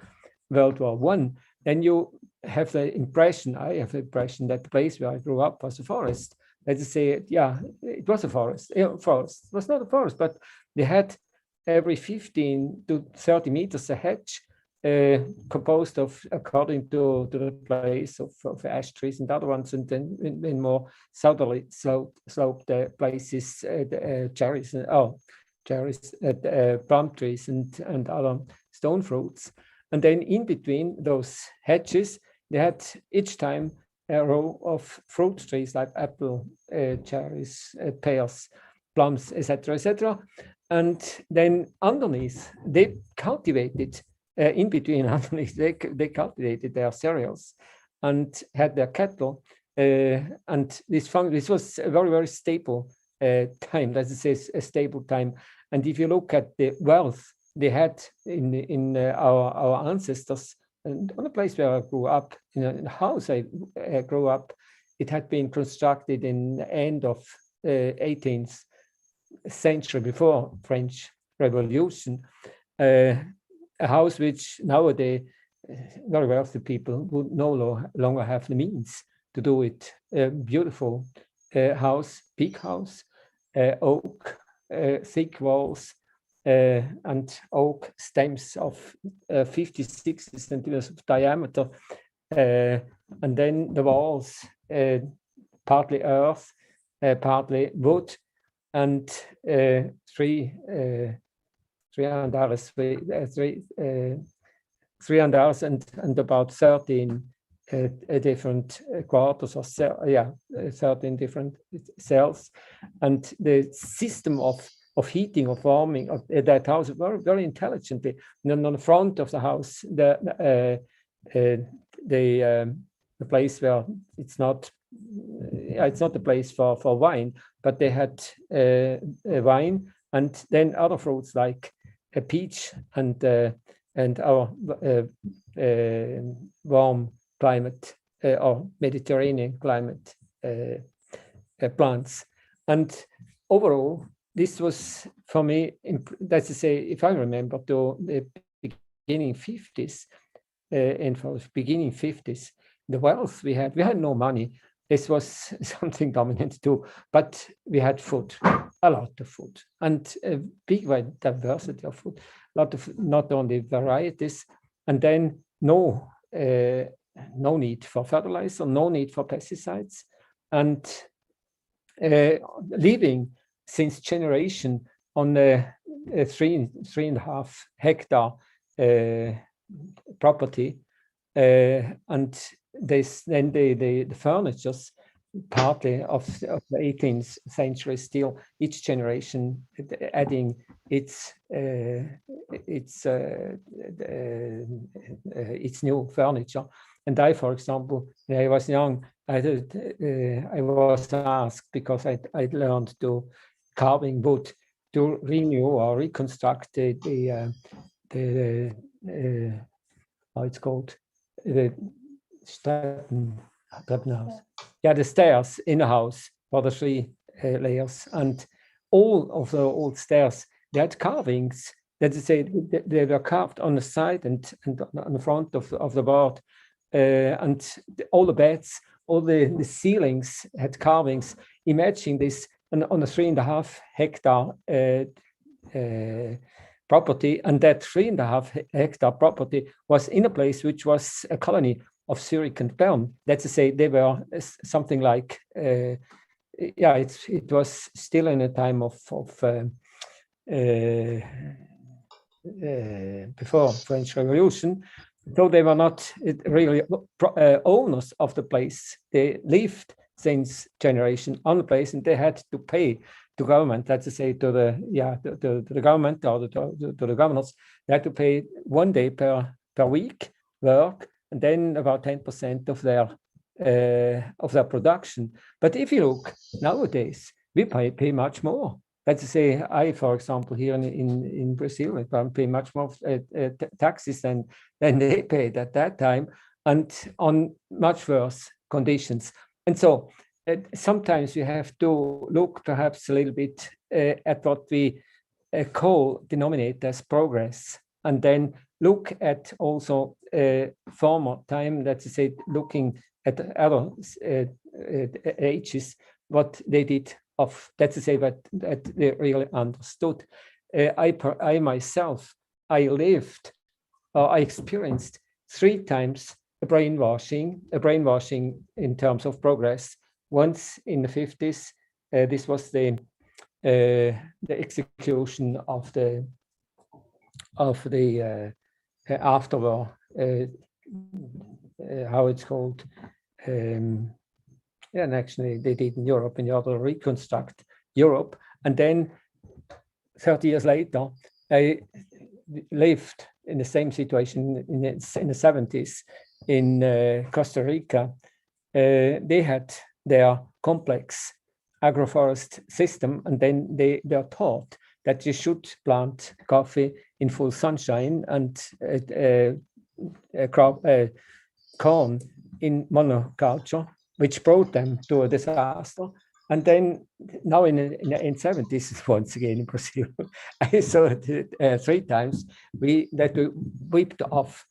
Speaker 2: World War I, then you have the impression, I have the impression, that the place where I grew up was a forest. Let's say, yeah, it was a forest. Forest. It was not a forest, but they had every 15 to 30 meters a hedge, composed of, according to the place, of ash trees and other ones, and then in more southerly sloped places, cherries, plum trees and other stone fruits. And then in between those hedges, they had each time a row of fruit trees like apple, cherries, pears, plums, etc., etc. And then underneath, they cultivated, in between underneath, they cultivated their cereals and had their cattle. And this was a very, very stable time, let's say a stable time. And if you look at the wealth they had in our ancestors, and on the place where I grew up, in the house I grew up, it had been constructed in the end of 18th century, before French Revolution, a house which nowadays very wealthy people would no longer have the means to do it. Beautiful house, big house, oak, thick walls, and oak stems of 50, 60 centimeters of diameter. And then the walls, partly earth, partly wood, and three andares and about 13 different quarters or 13 different cells. And the system of heating, of warming of that house very, very intelligently. And on the front of the house, the place where it's not a place for wine, but they had wine and then other fruits like a peach and our warm climate or Mediterranean climate plants. And overall, this was for me, that's to say, if I remember, to the beginning 50s, and for the beginning 50s, the wealth we had no money. This was something dominant too, but we had food, a lot of food, and a big diversity of food, a lot of not only varieties, and then no need for fertilizer, no need for pesticides, and living since generation on a 3.5 hectare property, and then the furnitures, partly of the 18th century, still each generation adding its new furniture. And I, for example, when I was young, I was asked, because I learned to carving wood, to renew or reconstruct the how it's called, the Treppenhaus. Yeah, the stairs in the house for the 3 layers, and all of the old stairs, they had carvings. That is, they were carved on the side and on the front of the board, and all the beds, all the ceilings had carvings. Imagine this on a 3.5 hectare property, and that 3.5 hectare property was in a place which was a colony of Zurich and Bern. That's to say, they were something like, it was still in a time of before French Revolution. So they were not really owners of the place. They lived since generation on the place, and they had to pay to government. That's to say, to the government or to the governors. They had to pay 1 day per week work, and then about 10% of their production. But if you look nowadays, we pay much more. That's to say, I, for example, here in Brazil, I pay much more taxes than they paid at that time, and on much worse conditions. And so sometimes you have to look perhaps a little bit at what we denominate as progress, and then look at also former time, that's to say, looking at other ages, what they did of, that's to say, that they really understood. I myself, I experienced 3 times a brainwashing in terms of progress. Once in the 50s, this was the execution of the afterwar, how it's called, and actually they did in Europe, in order to reconstruct Europe. And then 30 years later, I lived in the same situation in the 70s in Costa Rica. They had their complex agroforest system, and then they were taught that you should plant coffee in full sunshine and corn in monoculture, which brought them to a disaster. And then now in 70s, once again in Brazil, I saw it 3 times, that we whipped off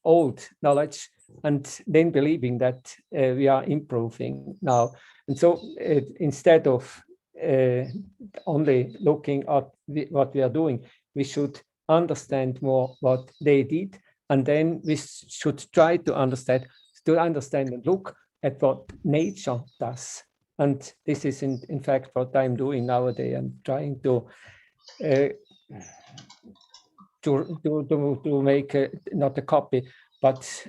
Speaker 2: old knowledge, and then believing that we are improving now. And so instead of only looking at what we are doing. We should understand more what they did, and then we should try to understand and look at what nature does. And this is in fact what I'm doing nowadays. I'm trying to make not a copy, but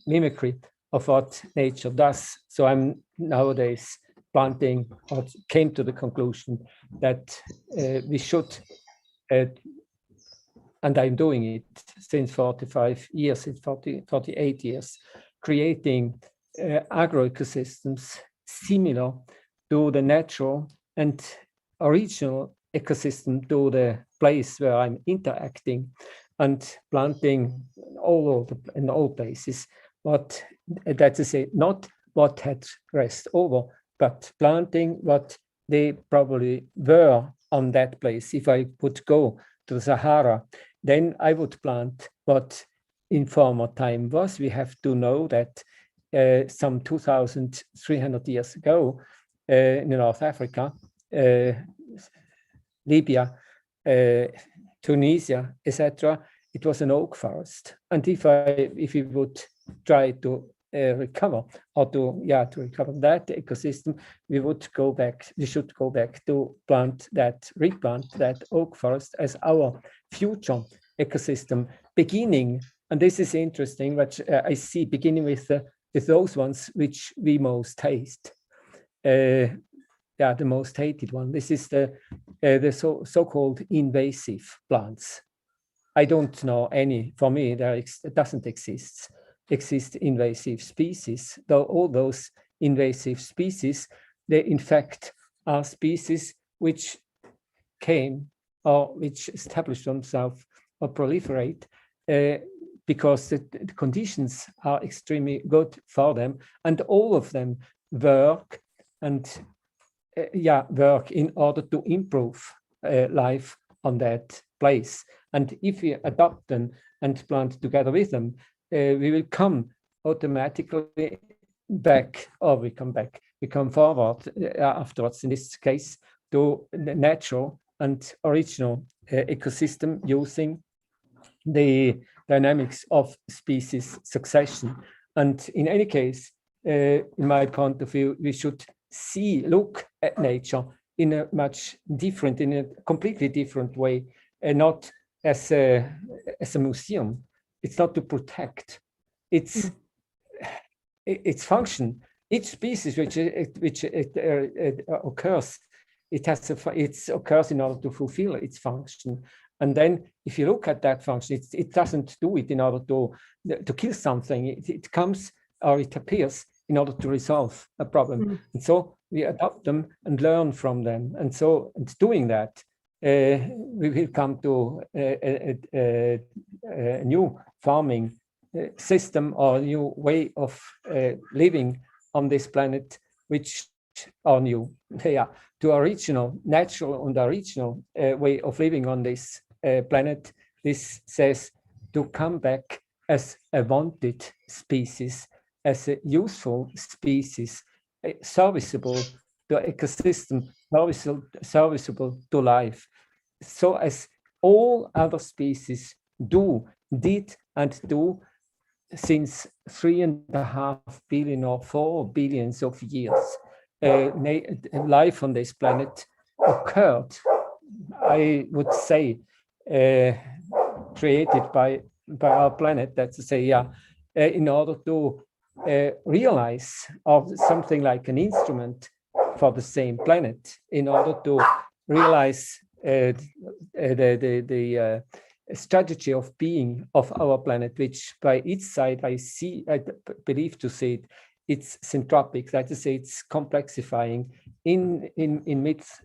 Speaker 2: mimicry of what nature does. So I'm nowadays planting, or came to the conclusion that we should, and I'm doing it since 45 years, since 48 years, creating agroecosystems similar to the natural and original ecosystem, to the place where I'm interacting, and planting all over in all places. But that is not what had rest over, but planting what they probably were on that place. If I would go to the Sahara, then I would plant what in former time was. We have to know that some 2,300 years ago in North Africa, Libya, Tunisia, etc., it was an oak forest. And if we would try to recover, or to recover that ecosystem, we should go back to replant that oak forest as our future ecosystem beginning. And this is interesting, which I see beginning with those ones which we most hate. The most hated one. This is the so-called invasive plants. I don't know any. For me, it doesn't exist invasive species. Though all those invasive species, they in fact are species which came or which established themselves or proliferate because the conditions are extremely good for them, and all of them work in order to improve life on that place. And if we adopt them and plant together with them, we will come automatically back, or we come forward afterwards, in this case, to the natural and original ecosystem, using the dynamics of species succession. And in any case, in my point of view, we should look at nature in a completely different way, and not as a museum. It's not to protect. It's its function. Each species which occurs, it occurs in order to fulfill its function. And then, if you look at that function, it doesn't do it in order to kill something. It comes, or it appears, in order to resolve a problem. And so we adopt them and learn from them. And so, doing that, we will come to a new farming system, or a new way of living on this planet, which are new, to original, natural and original way of living on this planet. This says to come back as a wanted species, as a useful species, serviceable to ecosystem, serviceable to life. So as all other species did and do since 3.5 billion or 4 billions of years, life on this planet occurred, I would say, created by our planet, that's to say, in order to realize, or something like an instrument for the same planet, in order to realize the strategy of being of our planet, which by its side I believe to see it's syntropic, that is to say, it's complexifying in midst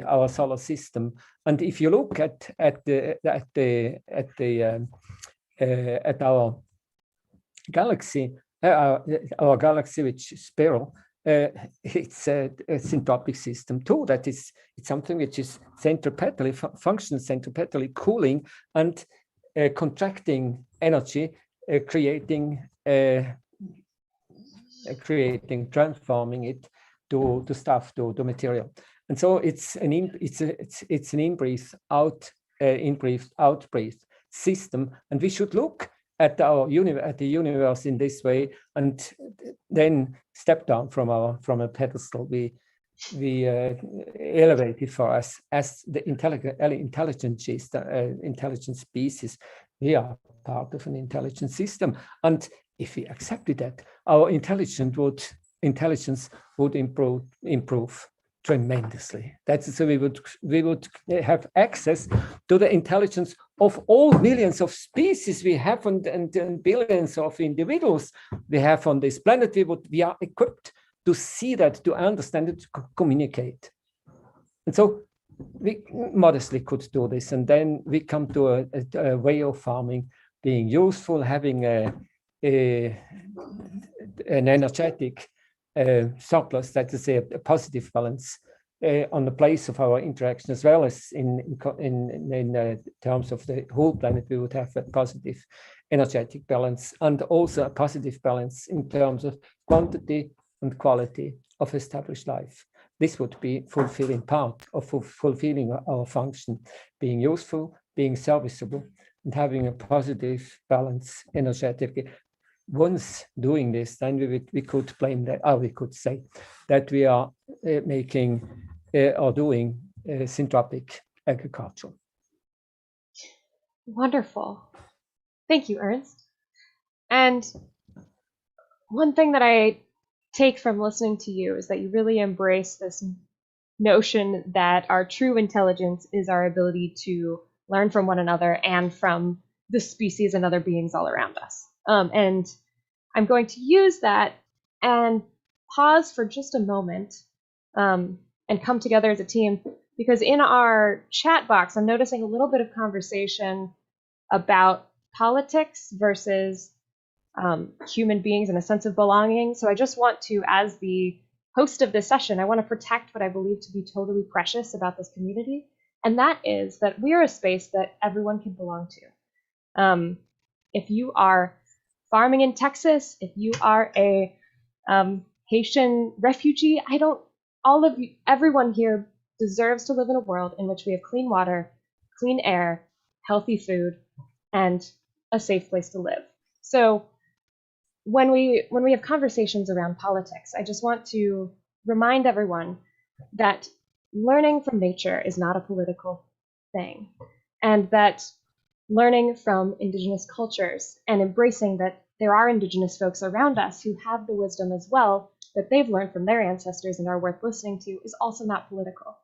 Speaker 2: our solar system. And if you look at our galaxy, our galaxy, which is spiral, it's a syntropic system too. That is, it's something which is centripetally functions centripetally, cooling and contracting energy, transforming it to stuff, to material. And so it's an in-breath, out-breath system, and we should look at the universe in this way, and then step down from a pedestal. We elevate it for us as the intelligent species. We are part of an intelligent system, and if we accepted that, our intelligence would improve tremendously. So we would have access to the intelligence of all millions of species we have, and billions of individuals we have on this planet. We are equipped to see that, to understand it, to communicate. And so we modestly could do this, and then we come to a way of farming being useful, having an energetic surplus, that is a positive balance on the place of our interaction, as well as in terms of the whole planet. We would have a positive energetic balance, and also a positive balance in terms of quantity and quality of established life. This would be fulfilling part of fulfilling our function, being useful, being serviceable, and having a positive balance energetically. Once doing this, then we could claim that, or we could say that we are making or doing syntropic agriculture.
Speaker 1: Wonderful. Thank you, Ernst. And one thing that I take from listening to you is that you really embrace this notion that our true intelligence is our ability to learn from one another and from the species and other beings all around us. And I'm going to use that and pause for just a moment and come together as a team, because in our chat box, I'm noticing a little bit of conversation about politics versus human beings and a sense of belonging. So I just want to, as the host of this session, I want to protect what I believe to be totally precious about this community. And that is that we're a space that everyone can belong to. If you are farming in Texas, if you are a Haitian refugee, everyone here deserves to live in a world in which we have clean water, clean air, healthy food, and a safe place to live. So when we have conversations around politics, I just want to remind everyone that learning from nature is not a political thing, and that learning from indigenous cultures and embracing that there are indigenous folks around us who have the wisdom as well that they've learned from their ancestors and are worth listening to is also not political.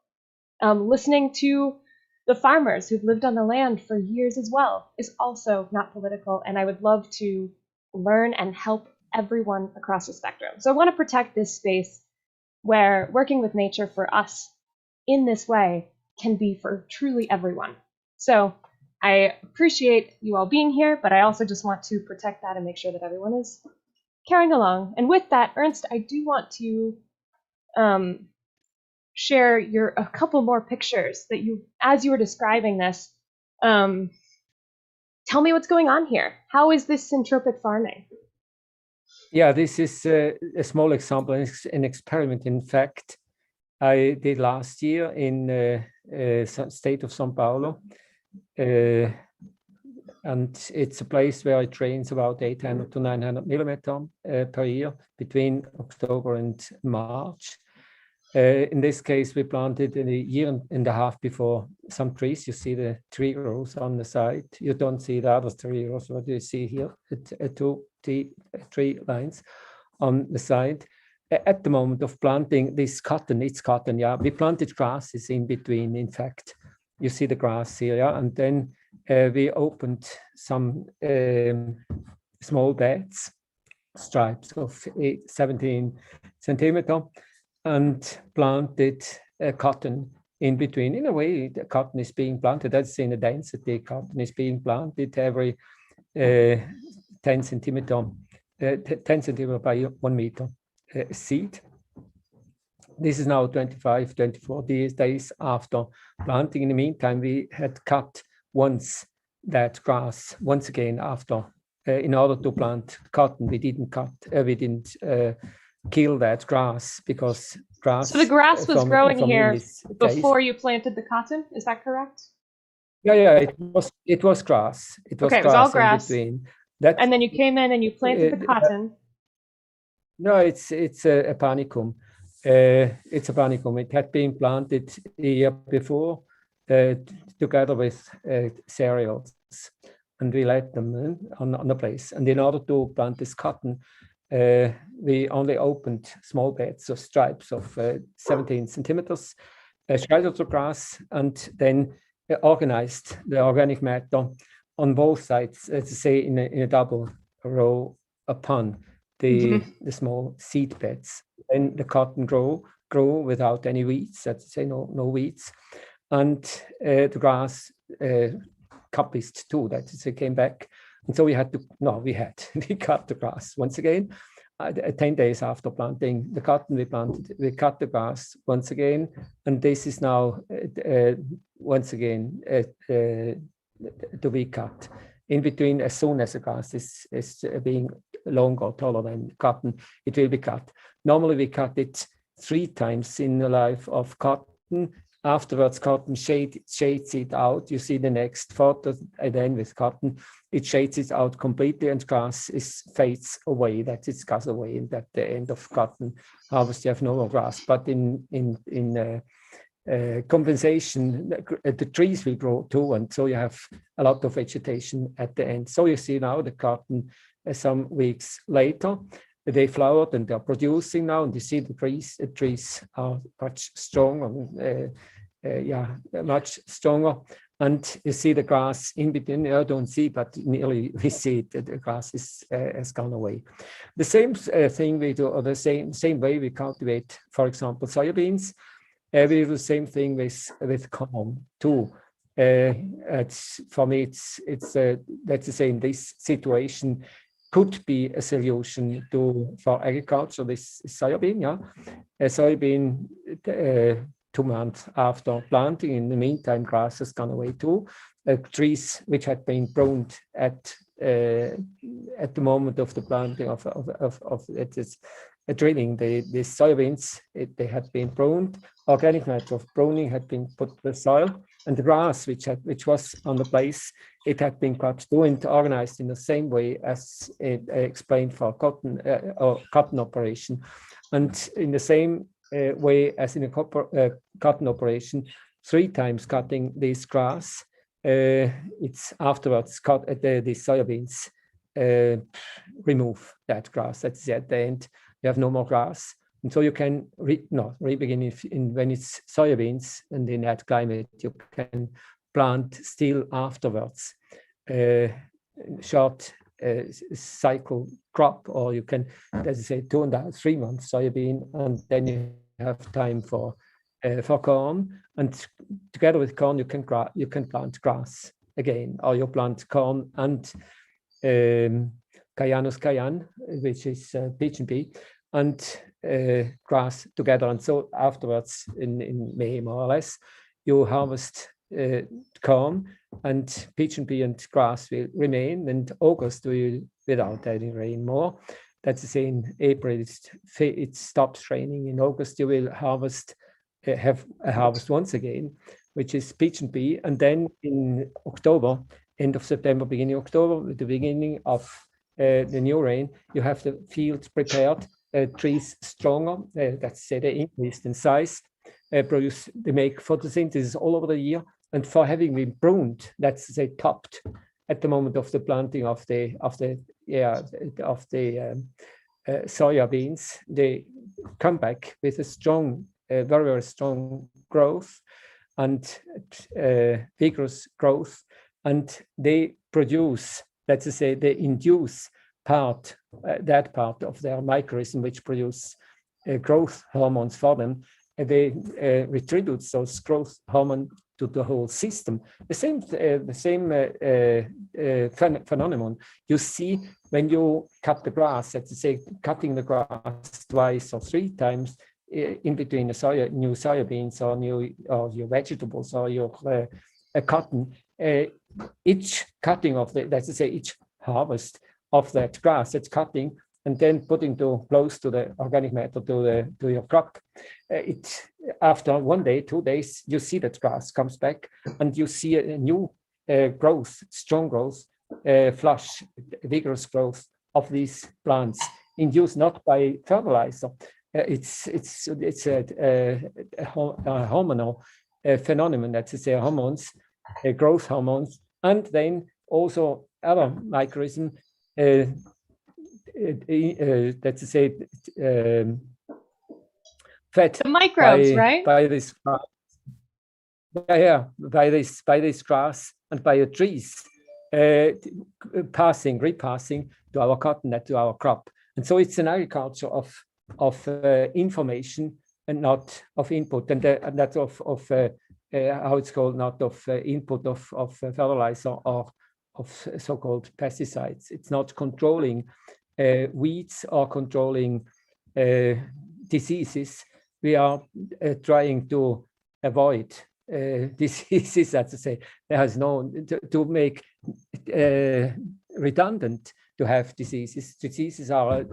Speaker 1: Listening to the farmers who've lived on the land for years as well is also not political, and I would love to learn and help everyone across the spectrum. So I want to protect this space where working with nature for us in this way can be for truly everyone. So I appreciate you all being here, but I also just want to protect that and make sure that everyone is carrying along. And with that, Ernst, I do want to share a couple more pictures that as you were describing this, tell me what's going on here. How is this syntropic farming?
Speaker 2: Yeah, this is a small example, an experiment. In fact, I did last year in the state of São Paulo. And it's a place where it rains about 800 to 900 millimeter per year between October and March. In this case, we planted in a year and a half before some trees. You see the tree rows on the side. You don't see the other tree rows. What you see here, two tree lines on the side. At the moment of planting this cotton, it's cotton, yeah. We planted grasses in between, in fact. You see the grass here, yeah. And then we opened some small beds, stripes of 17 centimeter, and planted cotton in between. In a way, the cotton is being planted. That's in a density. Cotton is being planted every 10 centimeter by 1 meter seed. This is now 24 days after planting. In the meantime, we had cut once that grass once again after. In order to plant cotton, we didn't kill that grass, because grass.
Speaker 1: So the grass was growing here
Speaker 2: this
Speaker 1: before you planted the cotton. Is that correct?
Speaker 2: Yeah, it was grass. It was
Speaker 1: Okay, it was all grass.
Speaker 2: in between. That,
Speaker 1: and then you came in and you planted the cotton.
Speaker 2: No, it's a panicum. It's a panicum. It had been planted a year before together with cereals, and we let them on the place. And in order to plant this cotton, we only opened small beds of stripes of 17 centimeters, sheltered the grass, and then organized the organic matter on both sides, let's say in a double row upon the small seed beds. Then the cotton grow without any weeds, let's say no weeds, and the grass coppiced too. That is, it came back, and so we cut the grass once again. 10 days after planting the cotton, we cut the grass once again, and this is now once again to be cut. In between, as soon as the grass is being longer, taller than cotton, it will be cut. Normally, we cut it 3 times in the life of cotton. Afterwards, cotton shades it out. You see the next photo, and then with cotton, it shades it out completely, and grass fades away. That it goes away, and at the end of cotton harvest, you have no more grass. But in compensation, the trees will grow too, and so you have a lot of vegetation at the end. So you see now the cotton some weeks later, they flowered and they're producing now, and you see the trees are much stronger, much stronger. And you see the grass in between. I don't see, but nearly we see it, the grass has gone away. The same thing we do, or the same way we cultivate, for example, soybeans. We do the same thing with corn too. For me, it's let's say in this situation could be a solution for agriculture. This soybean, a soybean 2 months after planting. In the meantime, grass has gone away too. Trees which had been pruned at the moment of the planting of this drilling, the soybeans, they had been pruned. Organic matter of pruning had been put to the soil, and the grass which was on the place, it had been cut too and organized in the same way as it explained for cotton operation, and in the same way as in a cotton operation, 3 times cutting this grass. It's afterwards cut the soybeans remove that grass. That's at the end. You have no more grass, and so you can re-begin when it's soybeans, and in that climate you can plant still afterwards short cycle crop, or you can, let's say, 2.5, 3 months soybean, and then you have time for corn, and together with corn you can plant grass again, or you plant corn and Cayannus cayenne, which is pigeon pea, and grass together. And so afterwards, in May more or less, you harvest corn, and pigeon pea and grass will remain. And August, without any rain more. That's the same. In April, it stops raining. In August, you will have a harvest once again, which is pigeon pea. And then in October, end of September, beginning of October, with the beginning of the new rain, you have the fields prepared, trees stronger, that's say they increased in size, they make photosynthesis all over the year, and for having been pruned, that's say topped at the moment of the planting of the soybeans, they come back with a strong, very, very strong growth and vigorous growth, and they produce, let's say, they induce that part of their mycorrhizal which produce growth hormones for them. They retribute those growth hormones to the whole system. The same phenomenon you see when you cut the grass. Let's say cutting the grass 2 or 3 times in between the new soybeans or your vegetables or your cotton. Each cutting of let's say each harvest of that grass, it's cutting and then putting close to the organic matter to your crop. After 1 day, 2 days, you see that grass comes back, and you see a new growth, strong growth, flush, vigorous growth of these plants, induced not by fertilizer. It's a hormonal phenomenon, that's to say hormones, growth hormones, and then also other microorganisms, that's to say, fed
Speaker 1: the microbes, right?
Speaker 2: by this by this grass and by the trees repassing to our cotton and to our crop. And so it's an agriculture of information and not of input, and that's of how it's called, not of input of fertilizer or of so-called pesticides. It's not controlling weeds or controlling diseases. We are trying to avoid diseases, that's to say, there has no, to make redundant to have diseases. Diseases are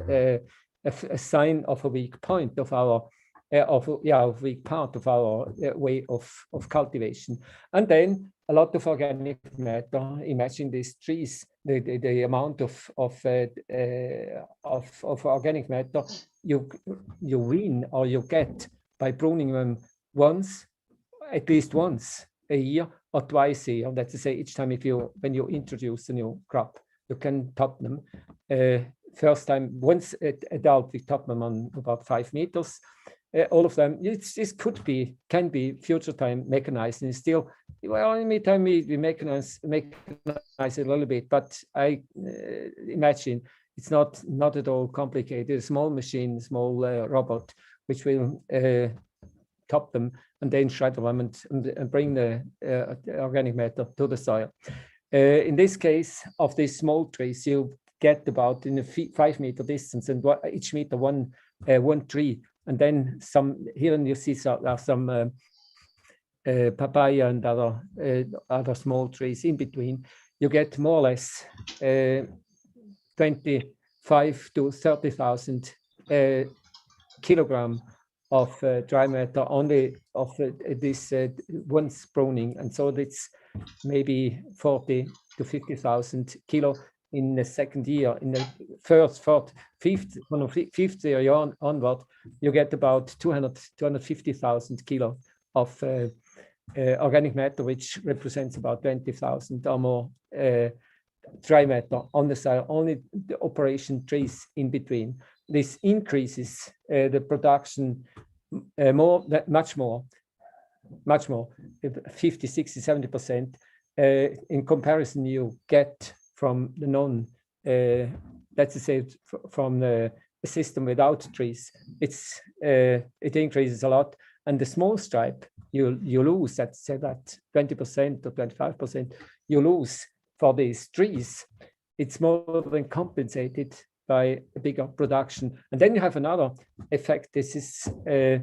Speaker 2: a sign of a weak point of our of weak part of our way of cultivation. And then a lot of organic matter. Imagine these trees, the amount of organic matter you win or you get by pruning them at least once a year or twice a year. That's to say, each time when you introduce a new crop, you can top them. First time, once adult, we top them on about 5 meters. All of them, this can be future time mechanized, and still, well, in the meantime, we mechanize a little bit, but I imagine it's not at all complicated. A small machine, small robot, which will top them and then shred them and bring the organic matter to the soil. In this case of these small trees, you get about in a 5 meter distance, and each meter one tree. And then here you see some papaya and other small trees in between. You get more or less 25 to 30,000 kilogram of dry matter only of this once pruning, and so it's maybe 40 to 50,000 kilo in the second year. In the first, fourth, fifth year onward, you get about 250,000 kilo of organic matter, which represents about 20,000 or more dry matter on the soil. Only the operation trees in between. This increases the production much more, 50, 60, 70%. In comparison, you get from the let's say from the system without trees. It increases a lot, and the small stripe you lose. Let's say that 20% or 25% you lose for these trees. It's more than compensated by a bigger production. And then you have another effect. This is a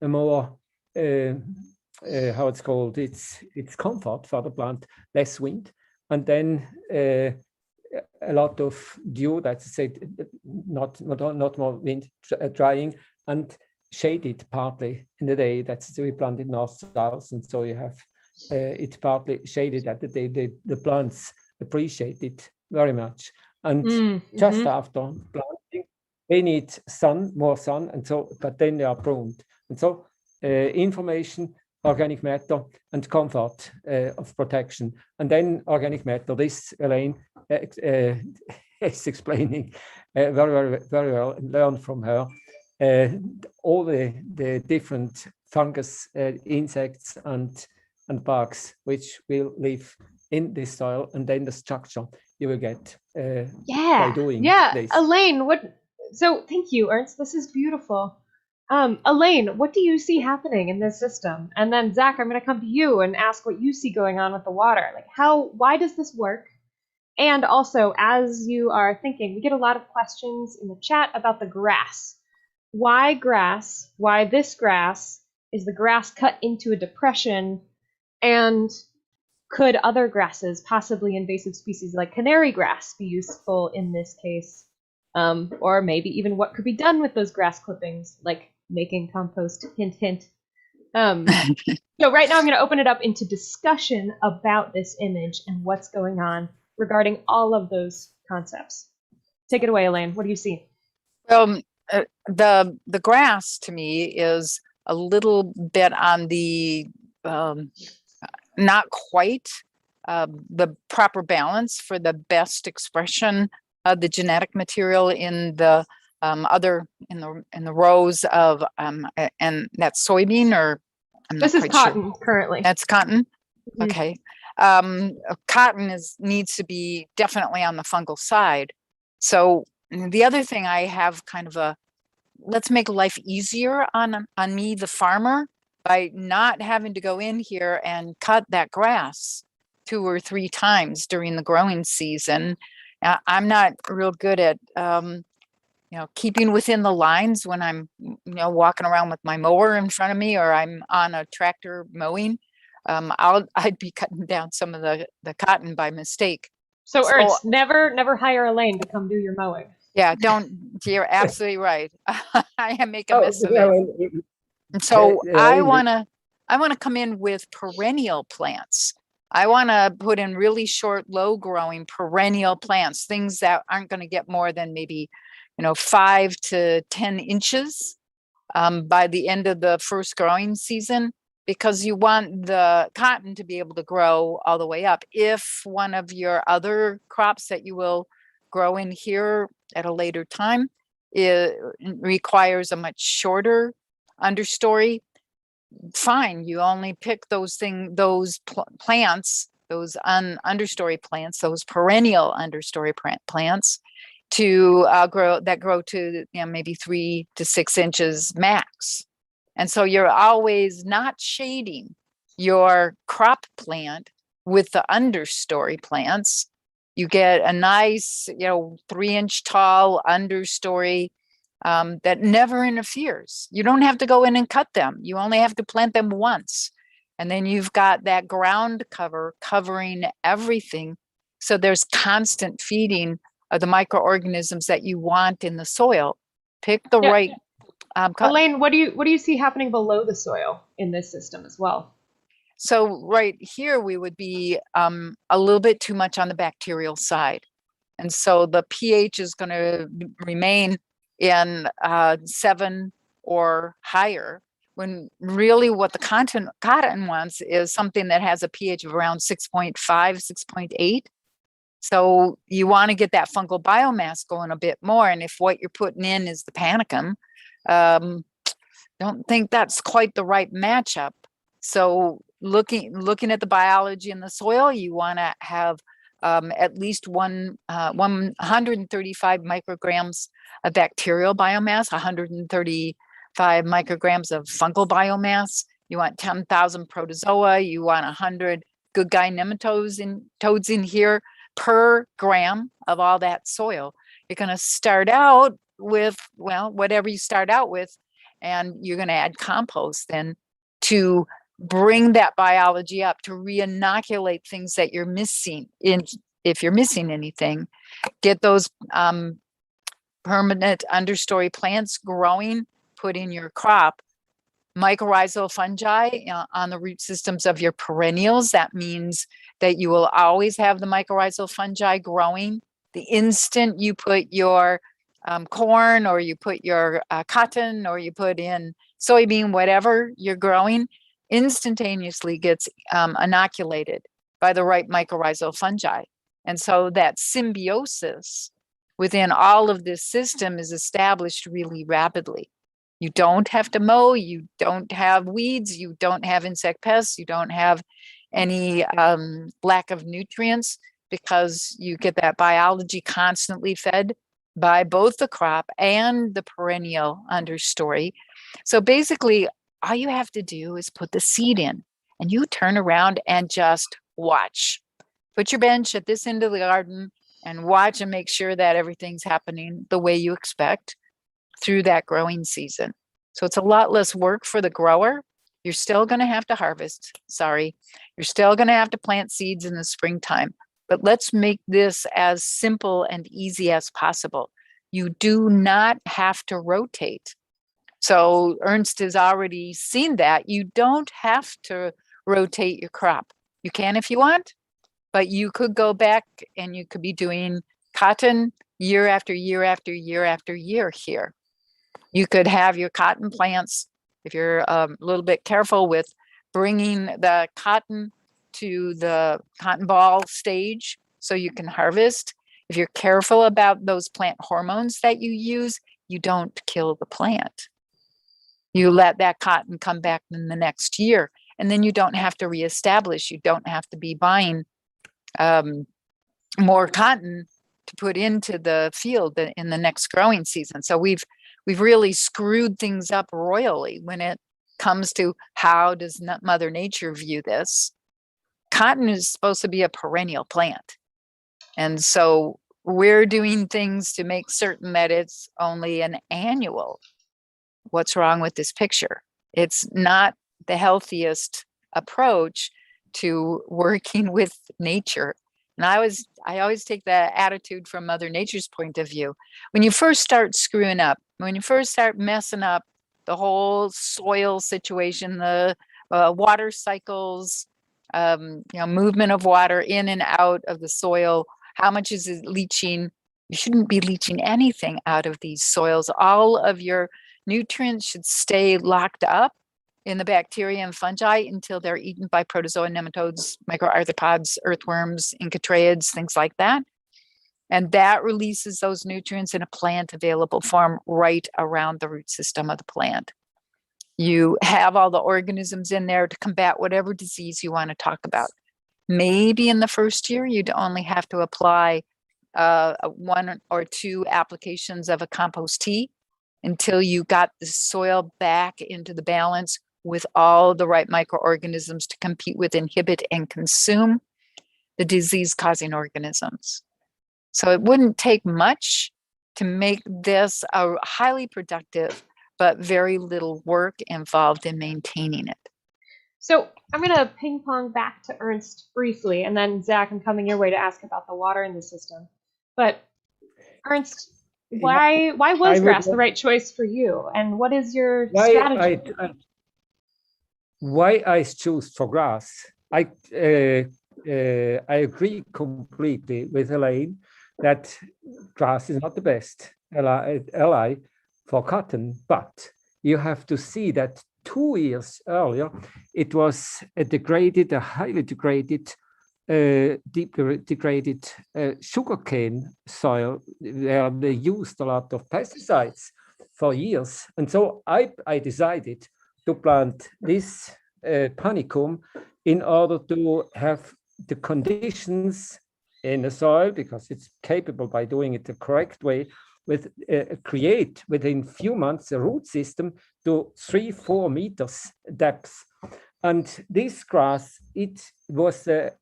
Speaker 2: more how it's called. It's comfort for the plant, less wind, and then a lot of dew. That's to say, not more wind, drying, and shaded partly in the day. That's we planted north-south, and so you have it partly shaded at the day. The plants appreciate it very much. And just after planting, they need more sun, and so, but then they are pruned. And so information, organic matter, and comfort of protection. And then organic matter, this Elaine is explaining very well, and learn from her all the different fungus, insects, and bugs which will live in this soil, and then the structure you will get by doing this.
Speaker 1: Elaine, so thank you, Ernst. This is beautiful. Elaine, what do you see happening in this system? And then Zach, I'm going to come to you and ask what you see going on with the water. Like why does this work? And also, as you are thinking, we get a lot of questions in the chat about the grass. Why grass? Why this grass? Is the grass cut into a depression? And could other grasses, possibly invasive species like canary grass, be useful in this case? or maybe even what could be done with those grass clippings, like making compost, hint, hint. So right now I'm going to open it up into discussion about this image and what's going on regarding all of those concepts. Take it away, Elaine. What do you see?
Speaker 4: The grass to me is a little bit on the not quite the proper balance for the best expression of the genetic material in the in the rows of and that's soybean, or I'm
Speaker 1: this
Speaker 4: not
Speaker 1: is
Speaker 4: quite
Speaker 1: cotton
Speaker 4: sure.
Speaker 1: Currently.
Speaker 4: That's cotton.
Speaker 1: Mhm.
Speaker 4: Okay. Cotton needs to be definitely on the fungal side. So the other thing I have kind of let's make life easier on me, the farmer, by not having to go in here and cut that grass 2 or 3 times during the growing season. I'm not real good at, keeping within the lines when I'm, walking around with my mower in front of me, or I'm on a tractor mowing. I'd be cutting down some of the cotton by mistake.
Speaker 1: So Ernst, never hire Elaine to come do your mowing.
Speaker 4: Yeah, you're absolutely right. I am making a mess of it. And so I want to come in with perennial plants. I want to put in really short, low growing perennial plants, things that aren't going to get more than maybe, 5 to 10 inches by the end of the first growing season, because you want the cotton to be able to grow all the way up. If one of your other crops that you will grow in here at a later time, it requires a much shorter understory, fine, you only pick those plants, those understory plants, those perennial understory plants to grow to maybe 3 to 6 inches max. And so you're always not shading your crop plant with the understory plants. You get a nice 3-inch tall understory that never interferes. You don't have to go in and cut them. You only have to plant them once. And then you've got that ground cover covering everything. So there's constant feeding of the microorganisms that you want in the soil. Pick the right.
Speaker 1: Elaine, what do you see happening below the soil in this system as well?
Speaker 4: So right here, we would be a little bit too much on the bacterial side. And so the pH is going to remain in 7 or higher, when really what the cotton wants is something that has a pH of around 6.5, 6.8. So you want to get that fungal biomass going a bit more. And if what you're putting in is the panicum, don't think that's quite the right matchup. So looking at the biology in the soil, you want to have at least 135 micrograms of bacterial biomass, 135 micrograms of fungal biomass. You want 10,000 protozoa. You want 100 good guy nematodes toads in here per gram of all that soil. You're going to start out with, whatever you start out with, and you're going to add compost then to bring that biology up, to re-inoculate things that you're missing. If you're missing anything, get those permanent understory plants growing, put in your crop. Mycorrhizal fungi on the root systems of your perennials. That means that you will always have the mycorrhizal fungi growing. The instant you put your corn, or you put your cotton, or you put in soybean, whatever you're growing, instantaneously gets inoculated by the right mycorrhizal fungi. And so that symbiosis within all of this system is established really rapidly. You don't have to mow, you don't have weeds, you don't have insect pests, you don't have any lack of nutrients, because you get that biology constantly fed by both the crop and the perennial understory. So basically, all you have to do is put the seed in, and you turn around and just watch. Put your bench at this end of the garden and watch and make sure that everything's happening the way you expect through that growing season. So it's a lot less work for the grower. You're still going to have to harvest. Sorry. You're still going to have to plant seeds in the springtime. But let's make this as simple and easy as possible. You do not have to rotate. So Ernst has already seen that. You don't have to rotate your crop. You can if you want, but you could go back and you could be doing cotton year after year after year after year here. You could have your cotton plants, if you're a little bit careful with bringing the cotton to the cotton ball stage so you can harvest. If you're careful about those plant hormones that you use, you don't kill the plant. You let that cotton come back in the next year, and then you don't have to reestablish. You don't have to be buying more cotton to put into the field in the next growing season. So we've really screwed things up royally when it comes to how does Mother Nature view this. Cotton is supposed to be a perennial plant. And so we're doing things to make certain that it's only an annual. What's wrong with this picture? It's not the healthiest approach to working with nature. And I always take the attitude from Mother Nature's point of view. When you first start screwing up, when you first start messing up the whole soil situation, the water cycles, movement of water in and out of the soil, how much is it leaching? You shouldn't be leaching anything out of these soils. All of your nutrients should stay locked up in the bacteria and fungi until they're eaten by protozoa, nematodes, microarthropods, earthworms, encotraids, things like that. And that releases those nutrients in a plant available form right around the root system of the plant. You have all the organisms in there to combat whatever disease you want to talk about. Maybe in the first year, you'd only have to apply 1 or 2 applications of a compost tea until you got the soil back into the balance with all the right microorganisms to compete with, inhibit, and consume the disease-causing organisms. So it wouldn't take much to make this a highly productive, but very little work involved in maintaining it.
Speaker 1: So I'm going to ping pong back to Ernst briefly, and then Zach, I'm coming your way to ask about the water in the system. But Ernst, why was grass the right choice for you, and what is your strategy?
Speaker 2: Why I choose for grass? I agree completely with Elaine that grass is not the best ally for cotton, but you have to see that 2 years earlier, it was a highly degraded, deeply degraded sugarcane soil where they used a lot of pesticides for years. And so I decided to plant this panicum in order to have the conditions in the soil, because it's capable by doing it the correct way, with create within few months a root system to 3-4 meters depth. And this grass, it was a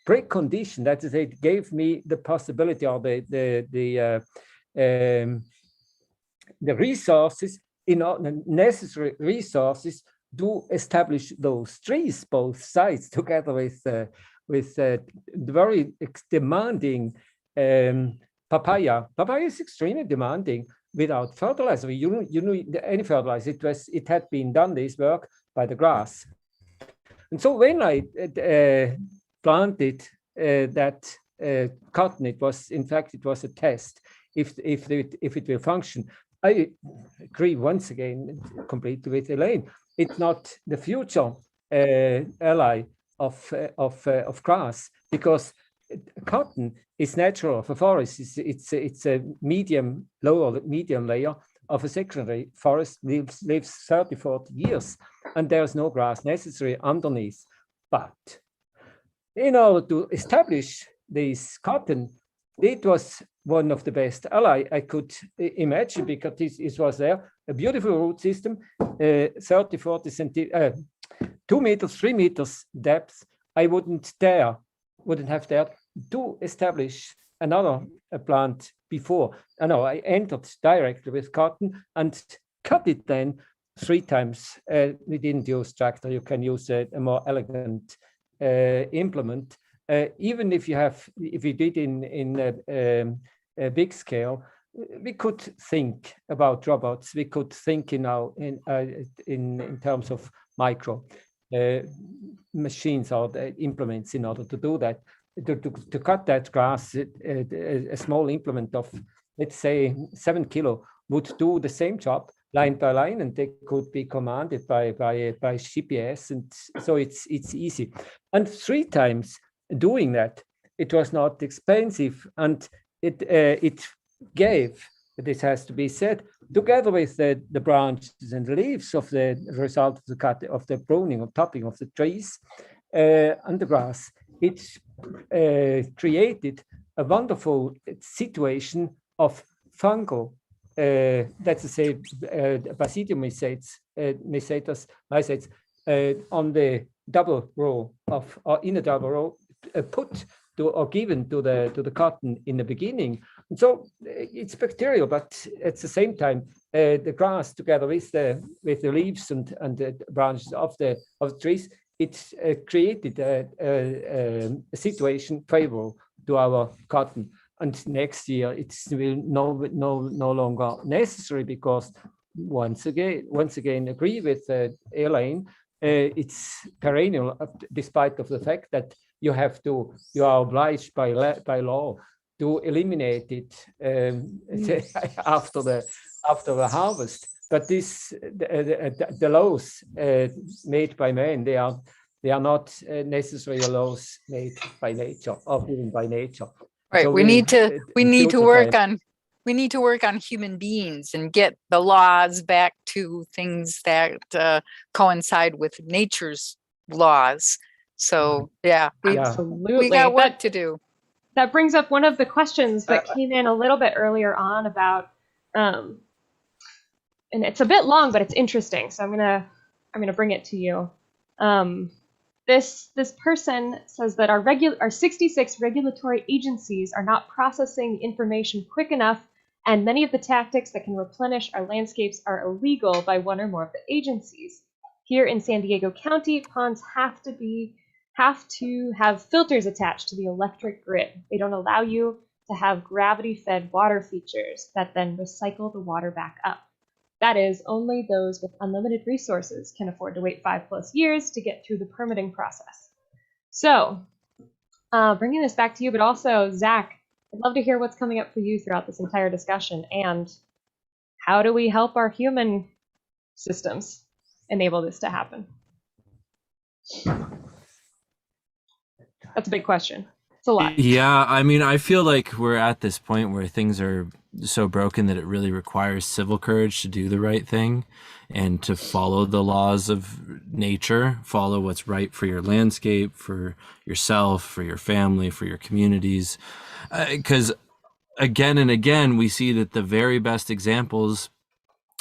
Speaker 2: precondition, that is, it gave me the possibility, or the resources, the necessary resources to establish those trees, both sides, together with the very demanding papaya. Papaya is extremely demanding without fertilizer. You know any fertilizer. It had been done, this work, by the grass. And so when I planted that cotton, it was a test if it will function. I agree once again completely with Elaine. It's not the future ally of grass, because cotton is natural for forest. It's a lower medium layer of a secondary forest, lives 30-40 years, and there's no grass necessary underneath. But in order to establish this cotton, it was one of the best ally I could imagine, because it was there, a beautiful root system, 30-40 centimeters, 2 meters, 3 meters depth. I wouldn't have dared to establish another plant before. I entered directly with cotton and cut it then 3 times. We didn't use tractor. You can use a more elegant implement. Even if you did in a big scale, we could think about robots. We could think in terms of micro machines or the implements in order to do that. To cut that grass, a small implement of, let's say, 7 kilo would do the same job line by line, and they could be commanded by GPS, and so it's easy. And 3 times doing that, it was not expensive, and it gave, this has to be said, together with the branches and leaves of the result of the cut of the pruning or topping of the trees and the grass, it created a wonderful situation of fungal, that's to say, Basidium mycetes, on the double row of, or in a double row, put to or given to the cotton in the beginning. And so it's bacterial, but at the same time, the grass together with the leaves and the branches of the trees, it created a situation favorable to our cotton. And next year it will no longer necessary, because once again agree with Elaine, it's perennial, despite of the fact that you are obliged by law to eliminate it after the harvest. But the laws made by man, they are not necessarily laws made by nature or given by nature.
Speaker 4: Right.
Speaker 2: So
Speaker 4: we need to work on human beings and get the laws back to things that coincide with nature's laws. So yeah,
Speaker 1: absolutely,
Speaker 4: we got work to do.
Speaker 1: That brings up one of the questions that came in a little bit earlier on about, and it's a bit long, but it's interesting. So I'm gonna bring it to you. This person says that our 66 regulatory agencies are not processing information quick enough, and many of the tactics that can replenish our landscapes are illegal by one or more of the agencies. Here in San Diego County, ponds have to have filters attached to the electric grid. They don't allow you to have gravity-fed water features that then recycle the water back up. That is, only those with unlimited resources can afford to wait 5+ years to get through the permitting process. So, bringing this back to you, but also, Zach, I'd love to hear what's coming up for you throughout this entire discussion, and how do we help our human systems enable this to happen? That's a big question. It's a lot.
Speaker 3: Yeah, I mean, I feel like we're at this point where things are so broken that it really requires civil courage to do the right thing and to follow the laws of nature, follow what's right for your landscape, for yourself, for your family, for your communities. Because again and again, we see that the very best examples,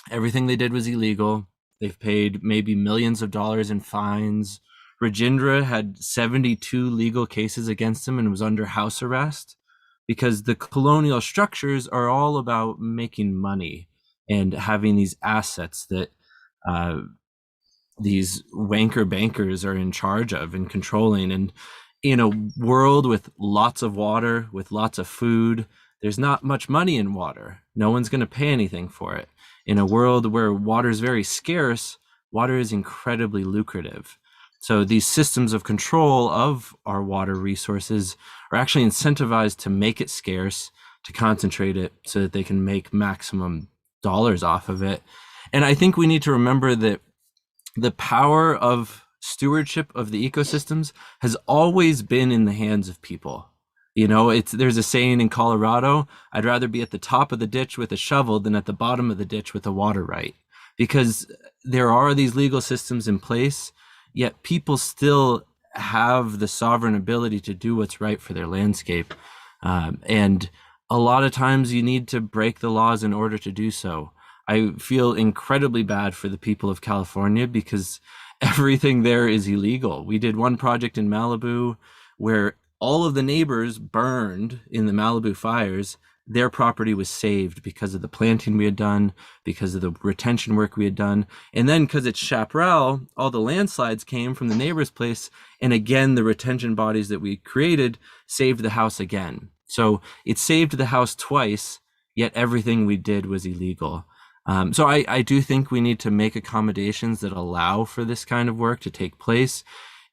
Speaker 3: everything they did was illegal. They've paid maybe millions of dollars in fines. Rajendra had 72 legal cases against him and was under house arrest, because the colonial structures are all about making money and having these assets that these wanker bankers are in charge of and controlling. And in a world with lots of water, with lots of food, there's not much money in water. No one's going to pay anything for it. In a world where water is very scarce, water is incredibly lucrative. So these systems of control of our water resources are actually incentivized to make it scarce, to concentrate it so that they can make maximum dollars off of it. And I think we need to remember that the power of stewardship of the ecosystems has always been in the hands of people. You know, there's a saying in Colorado, I'd rather be at the top of the ditch with a shovel than at the bottom of the ditch with a water right. Because there are these legal systems in place, yet people still have the sovereign ability to do what's right for their landscape. And a lot of times you need to break the laws in order to do so. I feel incredibly bad for the people of California because everything there is illegal. We did one project in Malibu where all of the neighbors burned in the Malibu fires. Their property was saved because of the planting we had done, because of the retention work we had done. And then because it's chaparral, all the landslides came from the neighbor's place. And again, the retention bodies that we created saved the house again. So it saved the house twice yet everything we did was illegal. So I do think we need to make accommodations that allow for this kind of work to take place.